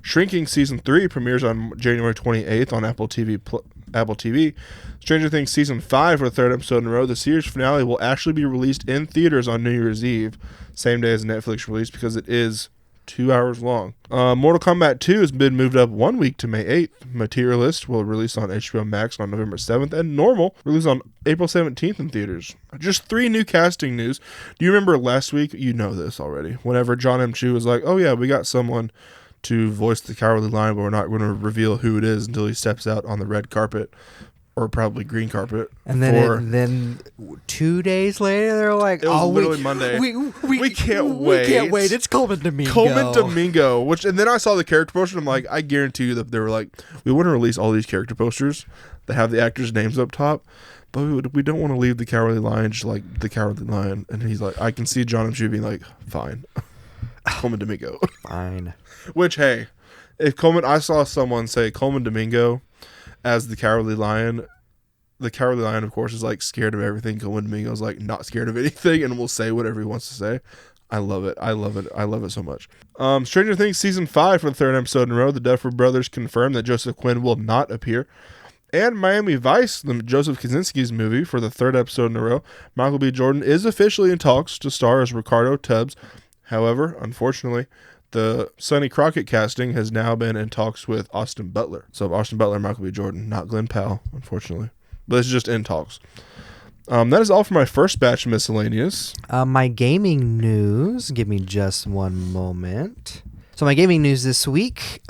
Shrinking Season 3 premieres on January 28th on Apple TV. Stranger Things Season 5 for the 3rd episode in a row. The series finale will actually be released in theaters on New Year's Eve, same day as Netflix release, because it is 2 hours long. Mortal Kombat 2 has been moved up 1 week to May 8th. Materialist will release on HBO Max on November 7th, and Normal release on April 17th in theaters. Just 3 new casting news. Do you remember last week? You know this already. Whenever John M. Chu was like, oh yeah, we got someone to voice the Cowardly Lion, but we're not going to reveal who it is until he steps out on the red carpet, or probably green carpet. And then 2 days later, they're like, it was literally Monday. We can't wait. We can't wait. It's Coleman Domingo. And then I saw the character poster, and I'm like, I guarantee you that they were like, we want to release all these character posters that have the actors' names up top, but we don't want to leave the Cowardly Lion just like the Cowardly Lion. And he's like, I can see John M. Chu being like, fine. Coleman Domingo. Fine. Which, hey, I saw someone say Coleman Domingo as the Cowardly Lion. The Cowardly Lion, of course, is like scared of everything. Coleman Domingo is like not scared of anything and will say whatever he wants to say. I love it. I love it so much. Stranger Things Season 5 for the 3rd episode in a row. The Duffer Brothers confirmed that Joseph Quinn will not appear. And Miami Vice, the Joseph Kosinski's movie, for the 3rd episode in a row. Michael B. Jordan is officially in talks to star as Ricardo Tubbs. However, unfortunately, the Sonny Crockett casting has now been in talks with Austin Butler. So Austin Butler and Michael B. Jordan, not Glenn Powell, unfortunately. But it's just in talks. That is all for my first batch of miscellaneous. My gaming news, give me just one moment. So my gaming news this week,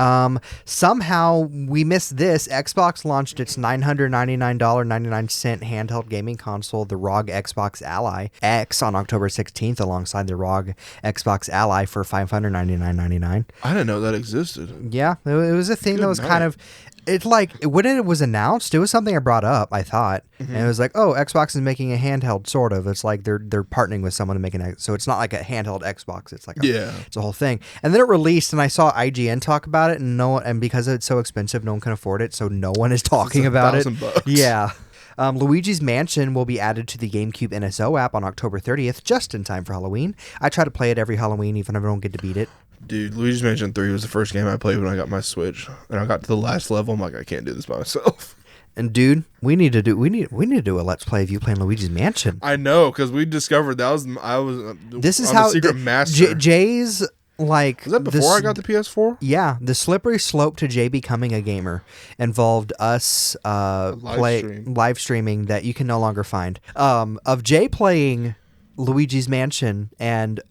somehow we missed this. Xbox launched its $999.99 handheld gaming console, the ROG Xbox Ally X, on October 16th alongside the ROG Xbox Ally for $599.99. I didn't know that existed. Yeah, it was a thing that was kind of... It's like, when it was announced, it was something I brought up, I thought. Mm-hmm. And it was like, oh, Xbox is making a handheld, sort of. It's like they're partnering with someone to make so it's not like a handheld Xbox. It's like it's a whole thing. And then it released, and I saw IGN talk about it, and because it's so expensive, no one can afford it, so no one is talking about it. $1,000. Yeah. Luigi's Mansion will be added to the GameCube NSO app on October 30th, just in time for Halloween. I try to play it every Halloween, even if I don't get to beat it. Dude, Luigi's Mansion 3 was the first game I played when I got my Switch, and I got to the last level. I'm like, I can't do this by myself. And dude, we need to do a Let's Play of you playing Luigi's Mansion. I know, because we discovered this is I'm how a secret master. Jay's like. Was that before I got the PS4? Yeah, the slippery slope to Jay becoming a gamer involved us live streaming that you can no longer find of Jay playing Luigi's Mansion and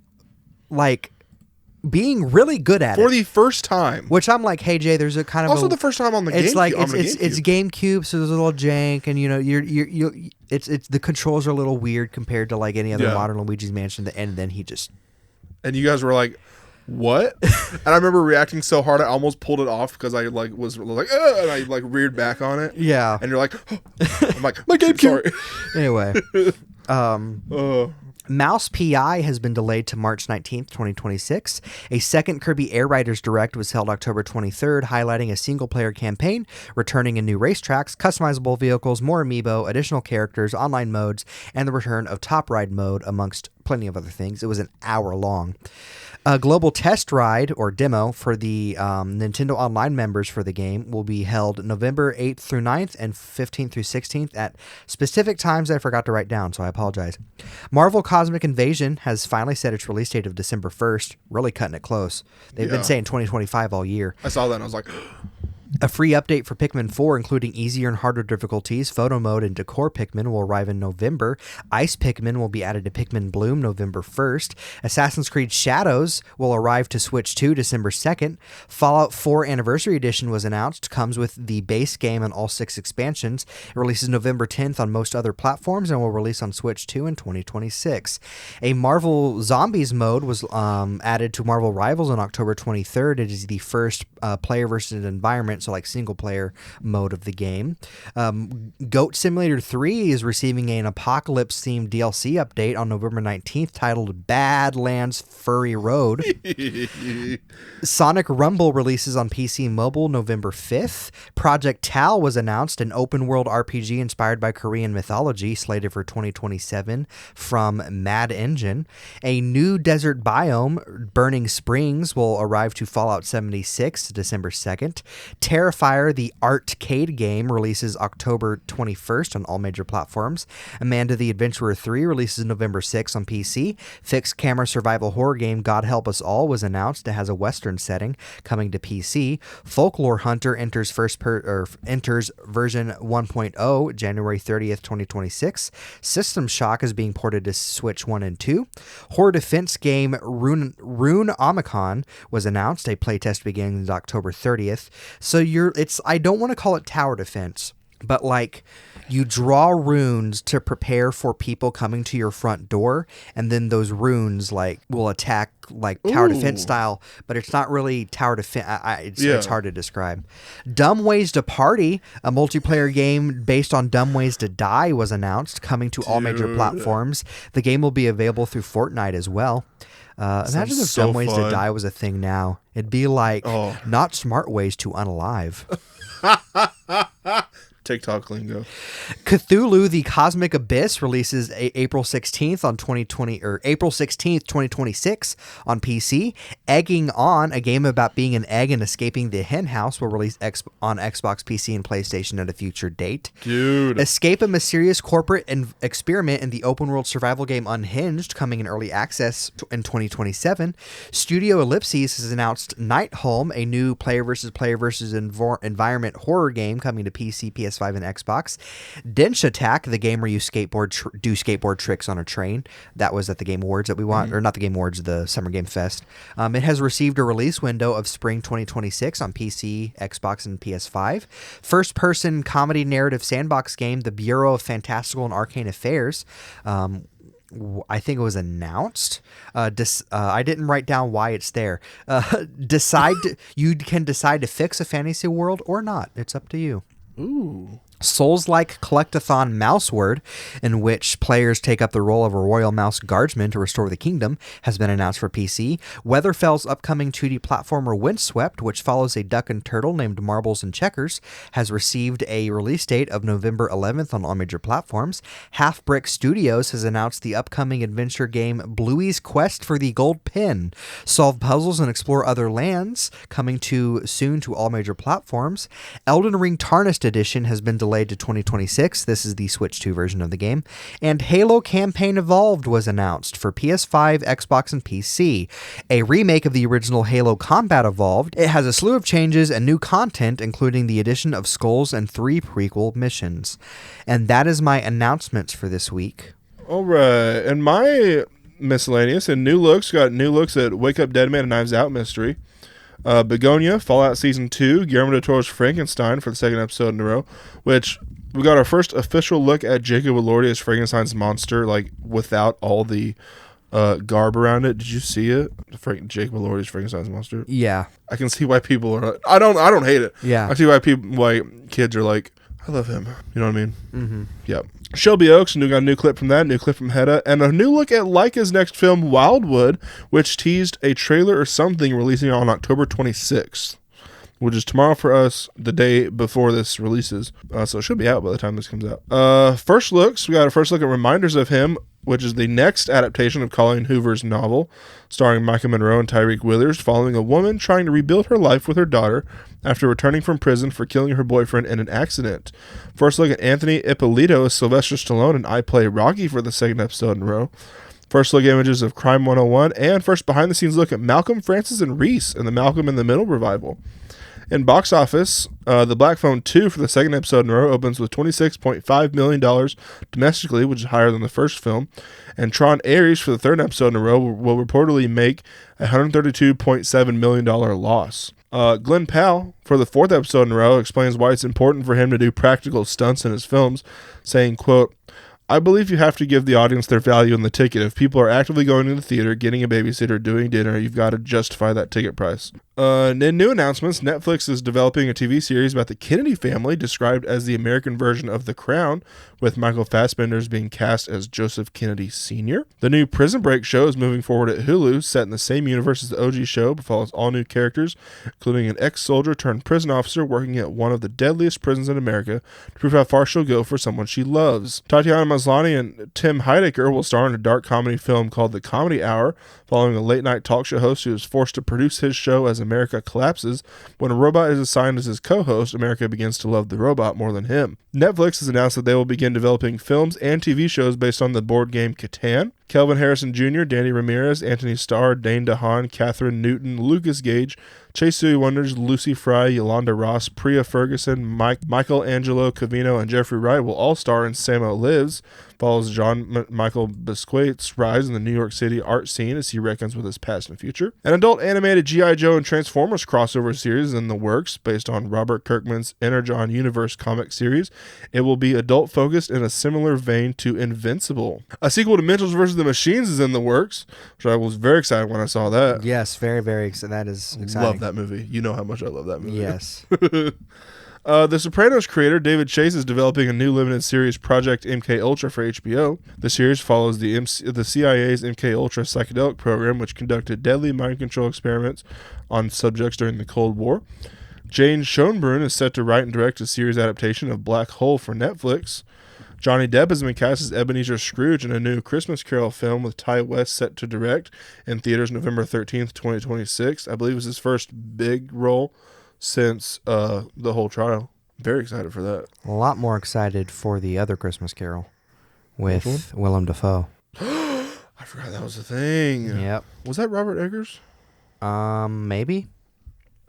like being really good at it for the first time. Which I'm like, hey Jay, there's a kind of the first time on the GameCube. It's like it's GameCube, so there's a little jank, and you know it's the controls are a little weird compared to like any other modern Luigi's Mansion. And then he just and you guys were like, what? And I remember reacting so hard I almost pulled it off because I like was like, and I like reared back on it. Yeah. And you're like, I'm like, My GameCube. sorry. Anyway. Mouse PI has been delayed to March 19th, 2026. A second Kirby Air Riders Direct was held October 23rd, highlighting a single-player campaign, returning in new racetracks, customizable vehicles, more amiibo, additional characters, online modes, and the return of Top Ride mode, amongst plenty of other things. It was an hour long. A global test ride or demo for the Nintendo Online members for the game will be held November 8th through 9th and 15th through 16th at specific times I forgot to write down, so I apologize. Marvel Cosmic Invasion has finally set its release date of December 1st, really cutting it close. They've been saying 2025 all year. I saw that and I was like... A free update for Pikmin 4, including easier and harder difficulties, photo mode, and decor Pikmin will arrive in November. Ice Pikmin will be added to Pikmin Bloom November 1st. Assassin's Creed Shadows will arrive to Switch 2 December 2nd. Fallout 4 Anniversary Edition was announced, comes with the base game and all 6 expansions. It releases November 10th on most other platforms and will release on Switch 2 in 2026. A Marvel Zombies mode was added to Marvel Rivals on October 23rd. It is the first player versus environment, so like single player mode of the game. Goat Simulator 3 is receiving an apocalypse themed DLC update on November 19th titled Badlands Furry Road. Sonic Rumble releases on PC and mobile November 5th. Project Tal was announced, an open world RPG inspired by Korean mythology, slated for 2027 from Mad Engine. A new desert biome, Burning Springs, will arrive to Fallout 76 December 2nd. Terrifier, the arcade game, releases October 21st on all major platforms. Amanda the Adventurer 3 releases November 6th on PC. Fixed camera survival horror game God Help Us All was announced. It has a Western setting coming to PC. Folklore Hunter enters version 1.0 January 30th, 2026. System Shock is being ported to Switch 1 and 2. Horror defense game Rune Omicron was announced. A playtest begins October 30th. So I don't want to call it tower defense, but like you draw runes to prepare for people coming to your front door, and then those runes like will attack like tower defense style, but it's not really tower defense. It's hard to describe. Dumb Ways to Party, a multiplayer game based on Dumb Ways to Die, was announced, coming to all major platforms. The game will be available through Fortnite as well. Imagine if Dumb Ways to Die was a thing now. It'd be like not smart ways to unalive. TikTok lingo. Cthulhu: The Cosmic Abyss releases April 16th on 2026 on PC. Egging On, a game about being an egg and escaping the hen house, will release on Xbox, PC, and PlayStation at a future date. Dude. Escape a mysterious corporate experiment in the open world survival game Unhinged, coming in early access in 2027. Studio Ellipses has announced Night Home, a new player versus environment horror game coming to PC, PS5, and Xbox. Dench Attack, the game where you do skateboard tricks on a train. That was at the Game Awards that we want, or not the Game Awards, the Summer Game Fest. It has received a release window of spring 2026 on PC, Xbox, and PS5. First-person comedy narrative sandbox game, The Bureau of Fantastical and Arcane Affairs. I think it was announced. I didn't write down why it's there. You can decide to fix a fantasy world or not. It's up to you. Ooh. Souls-like collectathon Mouseword, in which players take up the role of a royal mouse guardsman to restore the kingdom, has been announced for PC. Weatherfell's upcoming 2D platformer Windswept, which follows a duck and turtle named Marbles and Checkers, has received a release date of November 11th on all major platforms. Half Brick Studios has announced the upcoming adventure game Bluey's Quest for the Gold Pin. Solve puzzles and explore other lands, coming soon to all major platforms. Elden Ring Tarnished Edition has been delayed to 2026. This is the Switch 2 version of the game. And Halo Campaign Evolved was announced for PS5, Xbox, and PC. A remake of the original Halo Combat Evolved. It has a slew of changes and new content, including the addition of skulls and 3 prequel missions. And that is my announcements for this week. All right. And my miscellaneous and new looks, got new looks at Wake Up Dead Man and Knives Out Mystery. Begonia, Fallout Season 2, Guillermo del Toro's Frankenstein for the second episode in a row, which we got our first official look at Jacob Elordi as Frankenstein's monster, like without all the garb around it. Did you see it? Jake Mallory's Frankenstein's monster. Yeah. I can see why people are. I don't hate it. Yeah. I see why kids are like, I love him. You know what I mean? Mm-hmm. Yep. Shelby Oaks, got a new clip from that, new clip from Hedda, and a new look at Leica's next film, Wildwood, which teased a trailer or something releasing on October 26th, which is tomorrow for us, the day before this releases. So it should be out by the time this comes out. First looks, we got a first look at Reminders of Him, which is the next adaptation of Colleen Hoover's novel, starring Micah Monroe and Tyreek Withers, following a woman trying to rebuild her life with her daughter after returning from prison for killing her boyfriend in an accident. First look at Anthony Ippolito as Sylvester Stallone and I Play Rocky for the second episode in a row. First look images of Crime 101, and first behind-the-scenes look at Malcolm, Francis, and Reese in the Malcolm in the Middle revival. In box office, The Black Phone 2 for the second episode in a row opens with $26.5 million domestically, which is higher than the first film. And Tron Ares for the third episode in a row will reportedly make a $132.7 million loss. Glenn Powell, for the fourth episode in a row, explains why it's important for him to do practical stunts in his films, saying, quote, I believe you have to give the audience their value in the ticket. If people are actively going to the theater, getting a babysitter, doing dinner, you've got to justify that ticket price. In new announcements, Netflix is developing a TV series about the Kennedy family, described as the American version of The Crown, with Michael Fassbender being cast as Joseph Kennedy Sr. The new Prison Break show is moving forward at Hulu, set in the same universe as the OG show, but follows all new characters, including an ex-soldier turned prison officer working at one of the deadliest prisons in America to prove how far she'll go for someone she loves. Tatiana Maslany and Tim Heidecker will star in a dark comedy film called The Comedy Hour, following a late-night talk show host who is forced to produce his show as America collapses. When a robot is assigned as his co-host, America begins to love the robot more than him. Netflix has announced that they will begin developing films and TV shows based on the board game Catan. Kelvin Harrison Jr., Danny Ramirez, Anthony Starr, Dane DeHaan, Catherine Newton, Lucas Gage, Chase Suey Wonders, Lucy Fry, Yolanda Ross, Priya Ferguson, Michael Angelo Covino, and Jeffrey Wright will all star in Samo Lives. Follows John Michael Bisquate's rise in the New York City art scene as he reckons with his past and future. An adult animated G.I. Joe and Transformers crossover series is in the works based on Robert Kirkman's Energon Universe comic series. It will be adult focused in a similar vein to Invincible. A sequel to Mitchells vs. the Machines is in the works, which I was very excited when I saw that. Yes, very, very excited. That is exciting. Love that movie. You know how much I love that movie. Yes. The Sopranos creator David Chase is developing a new limited series, Project MK Ultra, for HBO. The series follows the CIA's MK Ultra psychedelic program, which conducted deadly mind control experiments on subjects during the Cold War. Jane Schoenbrunn is set to write and direct a series adaptation of Black Hole for Netflix. Johnny Depp has been cast as Ebenezer Scrooge in a new Christmas Carol film, with Ty West set to direct, in theaters November 13th, 2026. I believe it was his first big role since the whole trial. Very excited for that. A lot more excited for the other Christmas Carol with Willem Dafoe. I forgot that was a thing. Yep. Was that Robert Eggers? Maybe.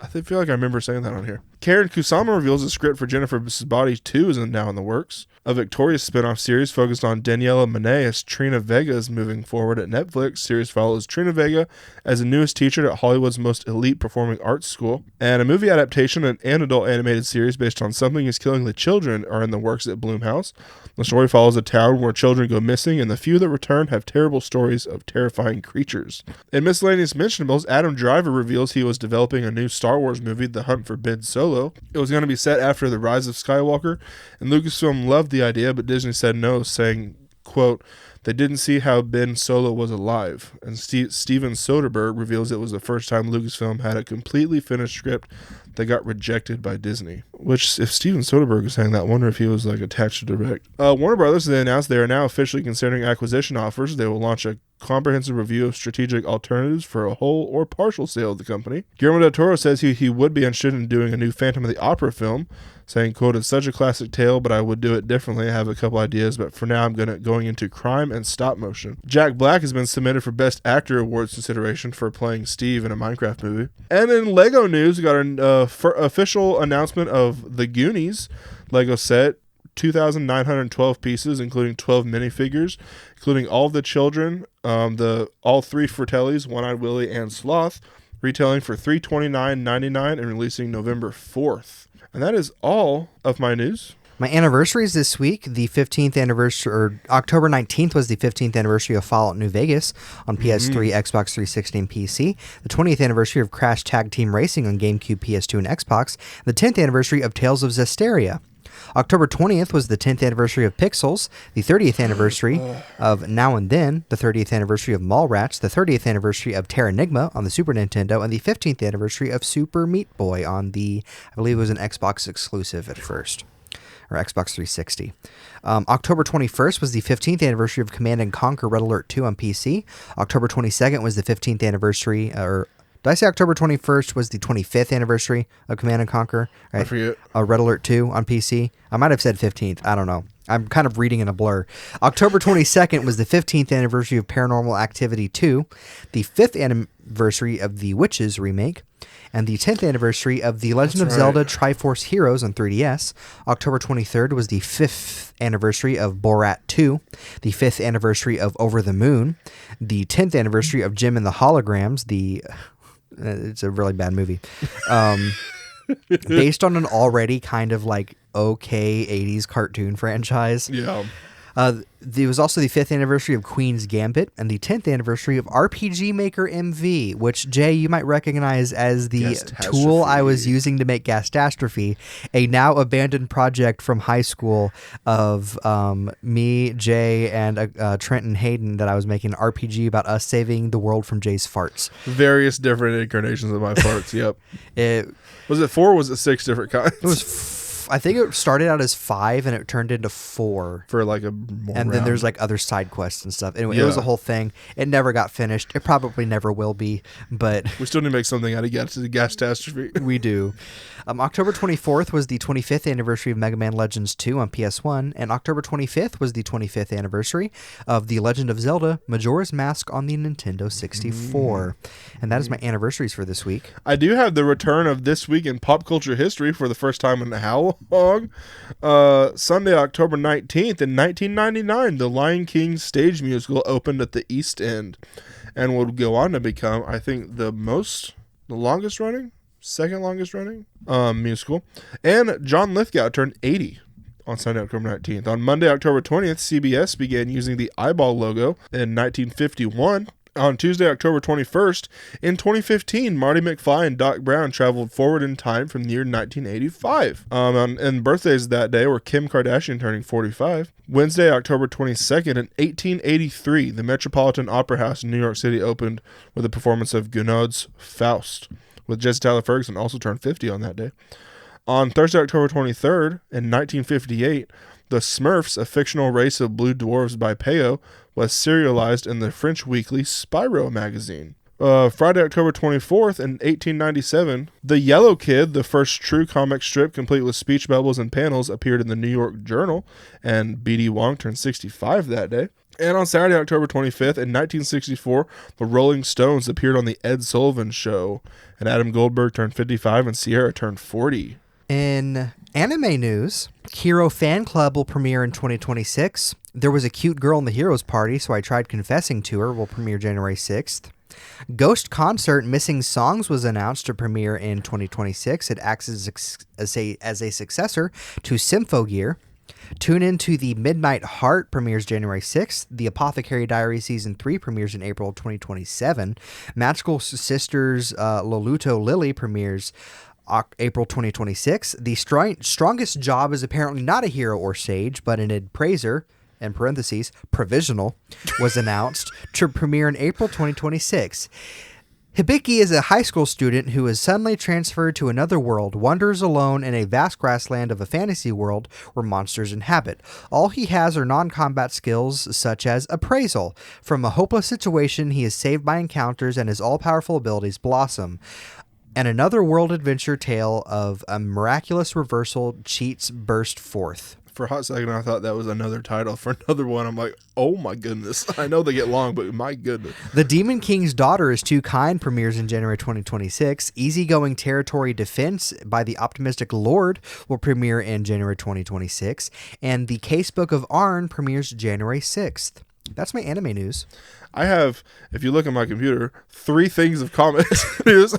I feel like I remember saying that on here. Karen Kusama reveals a script for Jennifer's Body 2 is now in the works. A Victorious spin-off series focused on Daniela Monet as Trina Vega is moving forward at Netflix. Series follows Trina Vega as the newest teacher at Hollywood's most elite performing arts school. And a movie adaptation and an adult animated series based on Something is Killing the Children are in the works at Blumhouse. The story follows a town where children go missing, and the few that return have terrible stories of terrifying creatures. In miscellaneous mentionables, Adam Driver reveals he was developing a new Star Wars movie, The Hunt for Ben Solo. It was going to be set after The Rise of Skywalker, and Lucasfilm loved the idea, but Disney said no, saying, quote, they didn't see how Ben Solo was alive. And Steven Soderbergh reveals it was the first time Lucasfilm had a completely finished script that got rejected by Disney. Which, if Steven Soderbergh is saying that, I wonder if he was like attached to direct. Warner Brothers, they announced they are now officially considering acquisition offers. They will launch a comprehensive review of strategic alternatives for a whole or partial sale of the company. Guillermo del Toro says he would be interested in doing a new Phantom of the Opera film, saying, quote, it's such a classic tale, but I would do it differently. I have a couple ideas, but for now I'm going into crime and stop motion. Jack Black has been submitted for Best Actor Awards consideration for playing Steve in a Minecraft movie. And in Lego news, we got an official announcement of The Goonies Lego set, 2,912 pieces, including 12 minifigures, including all of the children, all three Fratellis, One-Eyed Willy and Sloth, retailing for $329.99 and releasing November 4th. And that is all of my news. My anniversaries this week, the 15th anniversary, or October 19th was the 15th anniversary of Fallout New Vegas on PS3, Xbox 360, and PC. The 20th anniversary of Crash Tag Team Racing on GameCube, PS2, and Xbox. The 10th anniversary of Tales of Zestiria. October 20th was the 10th anniversary of Pixels, the 30th anniversary of Now and Then, the 30th anniversary of Mallrats, the 30th anniversary of Terranigma on the Super Nintendo, and the 15th anniversary of Super Meat Boy on the, I believe it was an Xbox exclusive at first, or Xbox 360. October 21st was the 15th anniversary of Command & Conquer Red Alert 2 on PC. October 22nd was the 15th anniversary, or did I say October 21st was the 25th anniversary of Command & Conquer? Right? I forget. Red Alert 2 on PC. I might have said 15th. I don't know. I'm kind of reading in a blur. October 22nd was the 15th anniversary of Paranormal Activity 2, the 5th anniversary of The Witches remake, and the 10th anniversary of The Legend of Zelda Triforce Heroes on 3DS. October 23rd was the 5th anniversary of Borat 2, the 5th anniversary of Over the Moon, the 10th anniversary of Jim and the Holograms, it's a really bad movie. Based on an already kind of like okay 80s cartoon franchise. Yeah. There was also the 5th anniversary of Queen's Gambit and the 10th anniversary of RPG Maker MV, which, Jay, you might recognize as the tool I was using to make Gastastrophe, a now abandoned project from high school of me, Jay, and Trenton Hayden that I was making an RPG about us saving the world from Jay's farts. Various different incarnations of my farts, yep. Was it 4 or was it 6 different kinds? It was I think it started out as 5 and it turned into 4 for like a more and then there's like other side quests and stuff. Anyway, It was a whole thing. It never got finished. It probably never will be, but we still need to make something out of Gastastrophe. We do. October 24th was the 25th anniversary of Mega Man Legends 2 on PS1, and October 25th was the 25th anniversary of The Legend of Zelda Majora's Mask on the Nintendo 64. And that is my anniversaries for this week. I do have the return of This Week in Pop Culture History for the first time in how long? Sunday, October 19th in 1999, the Lion King stage musical opened at the East End and would go on to become, I think, the longest running, second longest running musical. And John Lithgow turned 80 on Sunday, October 19th. On Monday, October 20th, CBS began using the eyeball logo in 1951. On Tuesday, October 21st, in 2015, Marty McFly and Doc Brown traveled forward in time from the year 1985. And birthdays that day were Kim Kardashian turning 45. Wednesday, October 22nd, in 1883, the Metropolitan Opera House in New York City opened with a performance of Gounod's Faust, with Jesse Tyler Ferguson also turned 50 on that day. On Thursday, October 23rd, in 1958, the Smurfs, a fictional race of blue dwarves by Peyo, was serialized in the French weekly Spirou magazine. Friday, October 24th, in 1897, The Yellow Kid, the first true comic strip complete with speech bubbles and panels, appeared in the New York Journal, and B.D. Wong turned 65 that day. And on Saturday, October 25th, in 1964, the Rolling Stones appeared on The Ed Sullivan Show, and Adam Goldberg turned 55 and Sierra turned 40. In anime news, Hero Fan Club will premiere in 2026. There Was a Cute Girl in the Heroes Party, So I Tried Confessing to Her will premiere January 6th. Ghost Concert Missing Songs was announced to premiere in 2026. It acts as a successor to Symphogear. Tune In to the Midnight Heart premieres January 6th. The Apothecary Diary Season 3 premieres in April 2027. Magical Sisters Loluto Lily premieres April 2026. The Strongest Job is apparently not a hero or sage, but an appraiser, in parentheses, provisional, was announced to premiere in April 2026. Hibiki is a high school student who is suddenly transferred to another world, wanders alone in a vast grassland of a fantasy world where monsters inhabit. All he has are non-combat skills such as appraisal. From a hopeless situation, he is saved by encounters and his all-powerful abilities blossom. And another world adventure tale of a miraculous reversal cheats burst forth. For a hot second, I thought that was another title for another one. I'm like, oh my goodness. I know they get long, but my goodness. The Demon King's Daughter is Too Kind premieres in January 2026. Easygoing Territory Defense by the Optimistic Lord will premiere in January 2026. And The Casebook of Arn premieres January 6th. That's my anime news. I have, if you look at my computer, 3 things of comics news.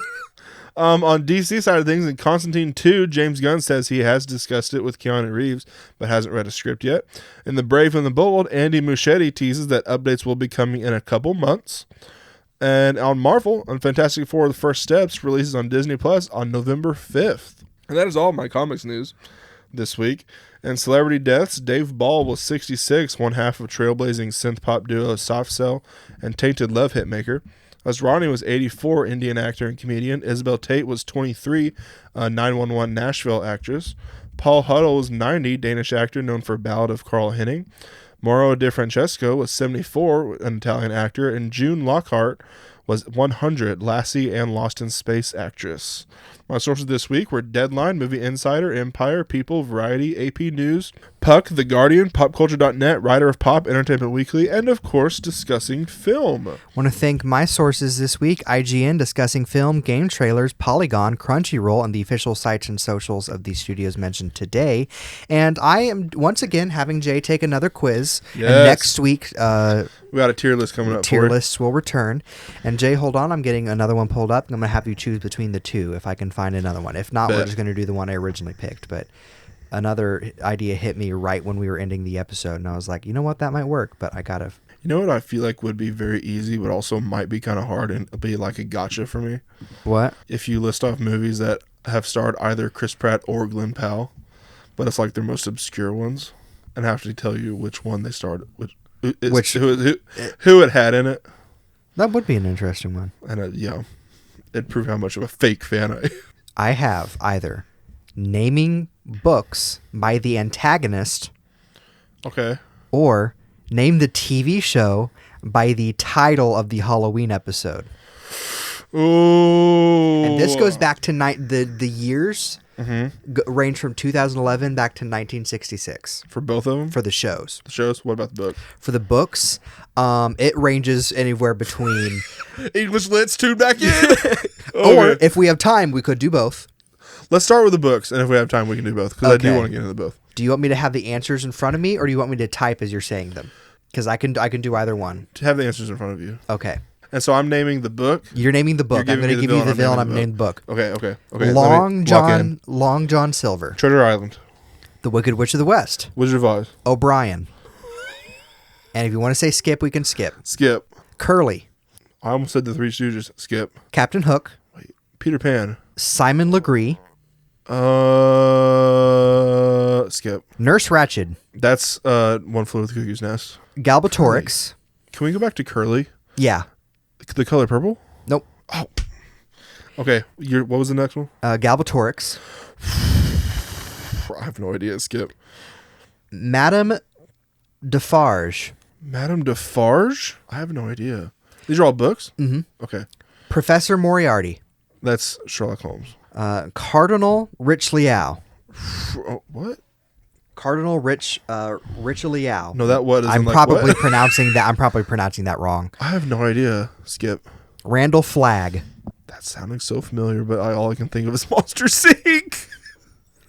On DC side of things, in Constantine 2, James Gunn says he has discussed it with Keanu Reeves, but hasn't read a script yet. In The Brave and the Bold, Andy Muschietti teases that updates will be coming in a couple months. And on Marvel, on Fantastic Four, The First Steps releases on Disney Plus on November 5th. And that is all my comics news this week. And celebrity deaths, Dave Ball was 66, one half of trailblazing synth-pop duo Soft Cell and Tainted Love hitmaker. Ronnie was 84, Indian actor and comedian. Isabel Tate was 23, 911 Nashville actress. Paul Huddle was 90, Danish actor known for Ballad of Carl Henning. Mauro De Francesco was 74, an Italian actor. And June Lockhart was 100, Lassie and Lost in Space actress. My sources this week were Deadline, Movie Insider, Empire, People, Variety, AP News, Puck, The Guardian, PopCulture.net, Writer of Pop, Entertainment Weekly, and of course, Discussing Film. Want to thank my sources this week, IGN, Discussing Film, Game Trailers, Polygon, Crunchyroll, and the official sites and socials of the studios mentioned today. And I am once again having Jay take another quiz. Yes. And next week, we got a tier list coming up. Tier lists will return. And Jay, hold on, I'm getting another one pulled up. I'm going to have you choose between the two if I can find another one. If not, we're just going to do the one I originally picked. But another idea hit me right when we were ending the episode, and I was like, you know what, that might work, but I gotta. You know what I feel like would be very easy, but also might be kind of hard and be like a gotcha for me? What? If you list off movies that have starred either Chris Pratt or Glenn Powell, but it's like their most obscure ones, and have to tell you which one they starred, who it had in it. That would be an interesting one. And yeah, it'd prove how much of a fake fan I am. I have either naming books by the antagonist, okay, or name the TV show by the title of the Halloween episode. Ooh. And this goes back to the years range from 2011 back to 1966. For both of them? For the shows. The shows? What about the book? For the books, it ranges anywhere between... English Lit's tuned back in! Or, if we have time, we could do both. Let's start with the books, and if we have time, we can do both, because I do want to get into both. Do you want me to have the answers in front of me, or do you want me to type as you're saying them? Because I can do either one. To have the answers in front of you. Okay. And so I'm naming the book. You're naming the book. I'm going to give you the villain. I'm naming the book. Okay. Long John Silver. Treasure Island. The Wicked Witch of the West. Wizard of Oz. O'Brien. And if you want to say skip, we can skip. Skip. Curly. I almost said the Three Stooges. Skip. Captain Hook. Wait. Peter Pan. Simon Legree. Skip. Nurse Ratched. That's One Flew Over the Cuckoo's Nest. Galbatorix. Can we go back to Curly? Yeah. The color purple? Nope. Oh. Okay. What was the next one? Galbatorix. I have no idea. Skip. Madame Defarge. Madame Defarge? I have no idea. These are all books? Mm-hmm. Okay. Professor Moriarty. That's Sherlock Holmes. Cardinal Richelieu. What? Cardinal Richelieu. No, that what is I'm like probably what? pronouncing that. I'm probably pronouncing that wrong. I have no idea. Skip. Randall Flagg. That's sounding so familiar, but all I can think of is Monster Inc.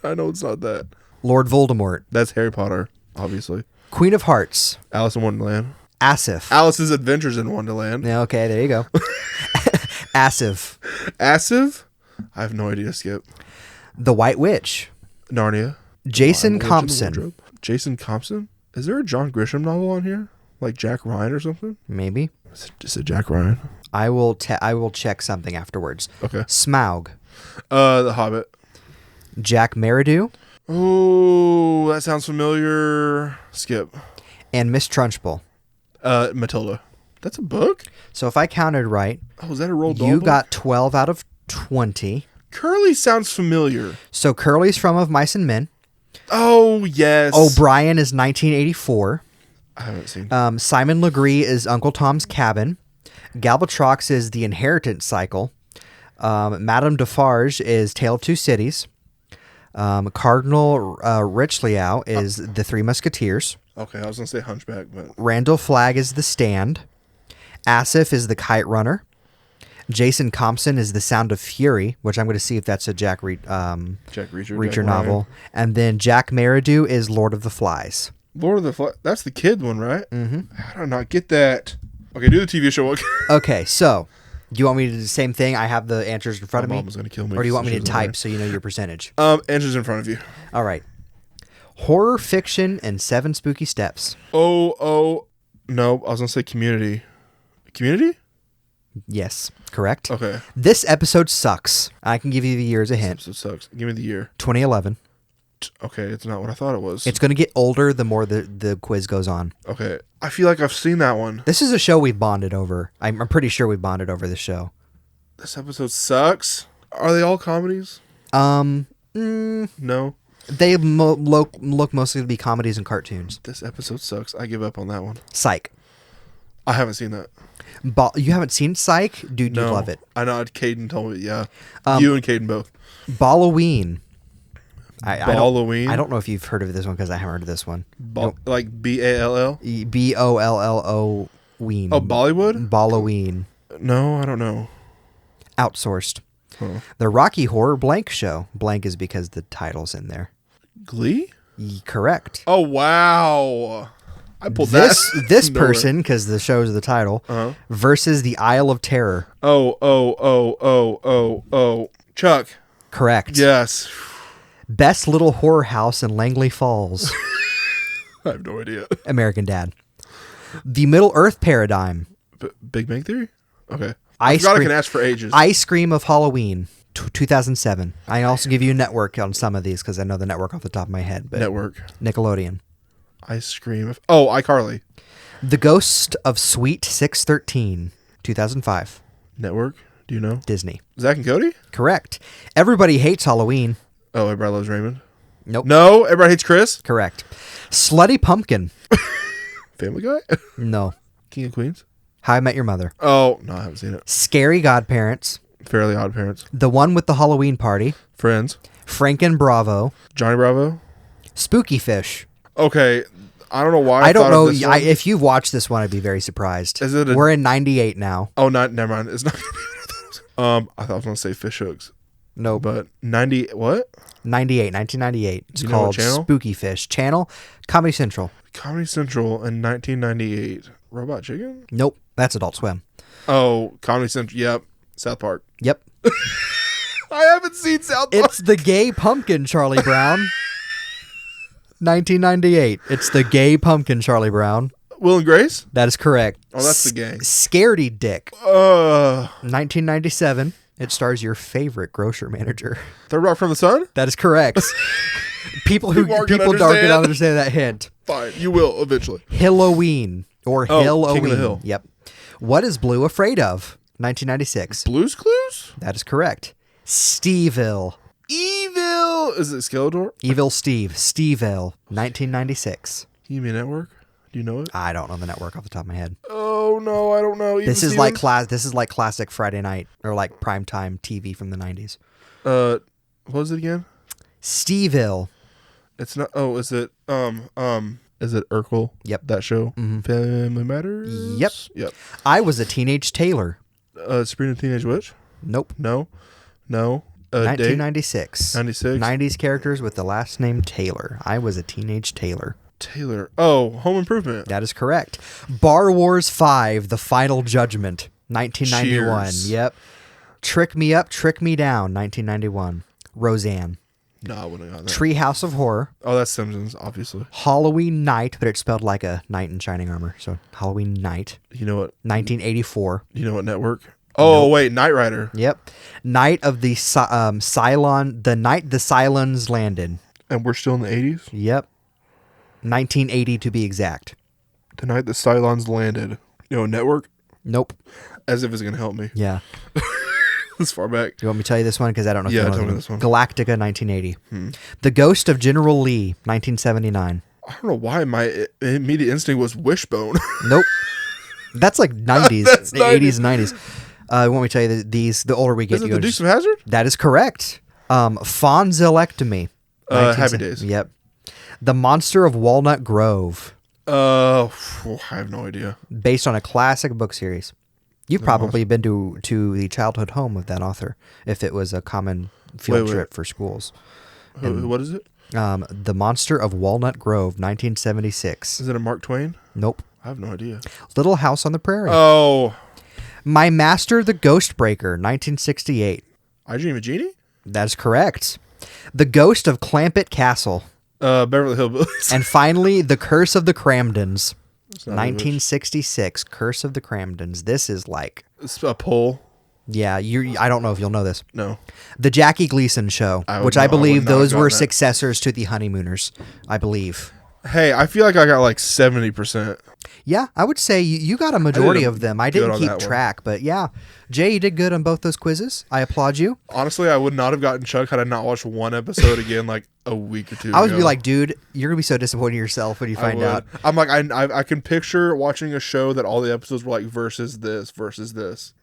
I know it's not that. Lord Voldemort. That's Harry Potter, obviously. Queen of Hearts. Alice in Wonderland. Asif. Alice's Adventures in Wonderland. Yeah, okay, there you go. Asif. Asif? I have no idea. Skip. The White Witch. Narnia. Jason Compson. Jason Compson? Is there a John Grisham novel on here? Like Jack Ryan or something? Maybe. Is it Jack Ryan? I will check something afterwards. Okay. Smaug. The Hobbit. Jack Meridew. Oh, that sounds familiar. Skip. And Miss Trunchbull. Matilda. That's a book? So if I counted right, oh, is that a Roald Dahl you book? got 12 out of 20. Curly sounds familiar. So Curly's from Of Mice and Men. Oh, yes. O'Brien is 1984. I haven't seen. Simon Legree is Uncle Tom's Cabin. Galbatrox is The Inheritance Cycle. Madame Defarge is Tale of Two Cities. Cardinal Richelieu is The Three Musketeers. Okay, I was going to say Hunchback, but... Randall Flagg is The Stand. Asif is The Kite Runner. Jason Compson is The Sound of Fury, which I'm going to see if that's a Jack Reacher novel. And then Jack Meridew is Lord of the Flies. Lord of the Flies. That's the kid one, right? Mm-hmm. How did I not get that? Okay, do the TV show. Okay, so Do you want me to do the same thing? I have the answers in front of My me. mom was gonna kill me. Or do you want me She to was type so you know your percentage? Answers in front of you. All right. Horror fiction and 7 spooky steps. No, I was gonna say Community. Community? Yes, correct. Okay. This episode sucks. I can give you the year as a hint. This episode sucks. Give me the year. 2011. Okay, it's not what I thought it was. It's going to get older the more the quiz goes on. Okay, I feel like I've seen that one. This is a show we've bonded over. I'm pretty sure we bonded over this show. This episode sucks. Are they all comedies? No. They look mostly to be comedies and cartoons. This episode sucks. I give up on that one. Psych. I haven't seen that. You haven't seen Psych? Dude, you love it. I know. Caden told me. Yeah. You and Caden both. Balloween. Balloween? I don't know if you've heard of this one because I haven't heard of this one. Like B-A-L-L? Bollo Ween. Oh, Bollywood? Balloween. No, I don't know. Outsourced. Huh. The Rocky Horror Blank Show. Blank is because the title's in there. Glee? Correct. Oh, wow. I pulled that. This person, because the show's the title, versus the Isle of Terror. Oh. Chuck. Correct. Yes. Best Little Horror House in Langley Falls. I have no idea. American Dad. The Middle Earth Paradigm. Big Bang Theory? Okay. I forgot I can ask for ages. Ice Cream of Halloween. 2007. I also give you a network on some of these because I know the network off the top of my head. But network. Nickelodeon. Ice Cream of... Oh, iCarly. The Ghost of Sweet 613. 2005. Network? Do you know? Disney. Zach and Cody? Correct. Everybody Hates Halloween. Oh, Everybody Loves Raymond? Nope. No? Everybody Hates Chris? Correct. Slutty Pumpkin. Family Guy? No. King of Queens? How I Met Your Mother. Oh, no, I haven't seen it. Scary Godparents. Fairly Odd Parents. The One with the Halloween Party. Friends. Franken Bravo. Johnny Bravo? Spooky Fish. Okay, I don't know why I don't know. of this one. If you've watched this one, I'd be very surprised. We're in 98 now. Oh, never mind. It's not going to be one of those. I thought I was going to say Fish Hooks. No. But 90, what? 1998. It's You know what called channel? Spooky Fish. Channel? Comedy Central. Comedy Central in 1998. Robot Chicken? Nope. That's Adult Swim. Oh, Comedy Central. Yep. South Park. Yep. I haven't seen South Park. It's the Gay Pumpkin, Charlie Brown. 1998. It's the Gay Pumpkin, Charlie Brown. Will and Grace? That is correct. Oh, that's the gang. Scaredy Dick. 1997. It stars your favorite grocer manager. Third Rock from the Sun? That is correct. People aren't gonna don't understand that hint. Fine, you will eventually. Halloween or Halloween. King of the Hill. Yep. What is Blue afraid of? 1996. Blue's Clues? That is correct. Steveville. Evil. Is it Skeletor? Evil Steve. Steveville. 1996. Can you give me a network? Do you know it? I don't know the network off the top of my head. Oh no, I don't know. This is like classic Friday night or like primetime TV from the 90s. What was it again? Steveville. It's not. Oh, is it? Is it Urkel? Yep. That show. Mm-hmm. Family Matters. Yep. I was a teenage tailor. Sabrina the Teenage Witch. Nope. No. 1996. 96. 90s characters with the last name Taylor. I was a teenage tailor. Taylor. Oh, Home Improvement. That is correct. Bar Wars 5, The Final Judgment. 1991. Cheers. Yep. Trick Me Up, Trick Me Down. 1991. Roseanne. No, I wouldn't have gotten that. Treehouse of Horror. Oh, that's Simpsons, obviously. Halloween Night, but it's spelled like a knight in shining armor. So Halloween Night. You know what? 1984. You know what network? Oh, Nope. wait, Knight Rider. Yep. Night of the Cylon. The night the Cylons landed. And we're still in the 80s? Yep. 1980 to be exact. The night the Cylons landed. You know, network? Nope. As if it's going to help me. Yeah. This far back. Do you want me to tell you this one? Because I don't know if Yeah, you know tell me this one. Galactica, 1980. The Ghost of General Lee, 1979. I don't know why my immediate instinct was Wishbone. Nope. That's like 90s. That's 80s and 90s. You want me to tell you these? The older we get, Is it you the go Dukes of Hazzard? That is correct. Fonzilectomy. Happy Days. Yep. The Monster of Walnut Grove. I have no idea. Based on a classic book series. You've probably been to the childhood home of that author, if it was a common field trip for schools. What is it? The Monster of Walnut Grove, 1976. Is it a Mark Twain? Nope. I have no idea. Little House on the Prairie. Oh. My Master the Ghostbreaker, 1968. I Dream of Jeannie? That's correct. The Ghost of Clampett Castle. Beverly Hillbillies. And finally, The Curse of the Cramdens, It's not 1966. Curse of the Cramdens. This is like... It's a poll. Yeah, I don't know if you'll know this. No. The Jackie Gleason Show, which I believe those were successors to the Honeymooners, I believe. Hey, I feel like I got like 70%. Yeah, I would say you got a majority of them. I didn't keep track, but yeah. Jay, you did good on both those quizzes. I applaud you. Honestly, I would not have gotten Chuck had I not watched one episode again like a week or two ago. I would be like, dude, you're going to be so disappointed in yourself when you find out. I'm like, I can picture watching a show that all the episodes were like versus this, versus this.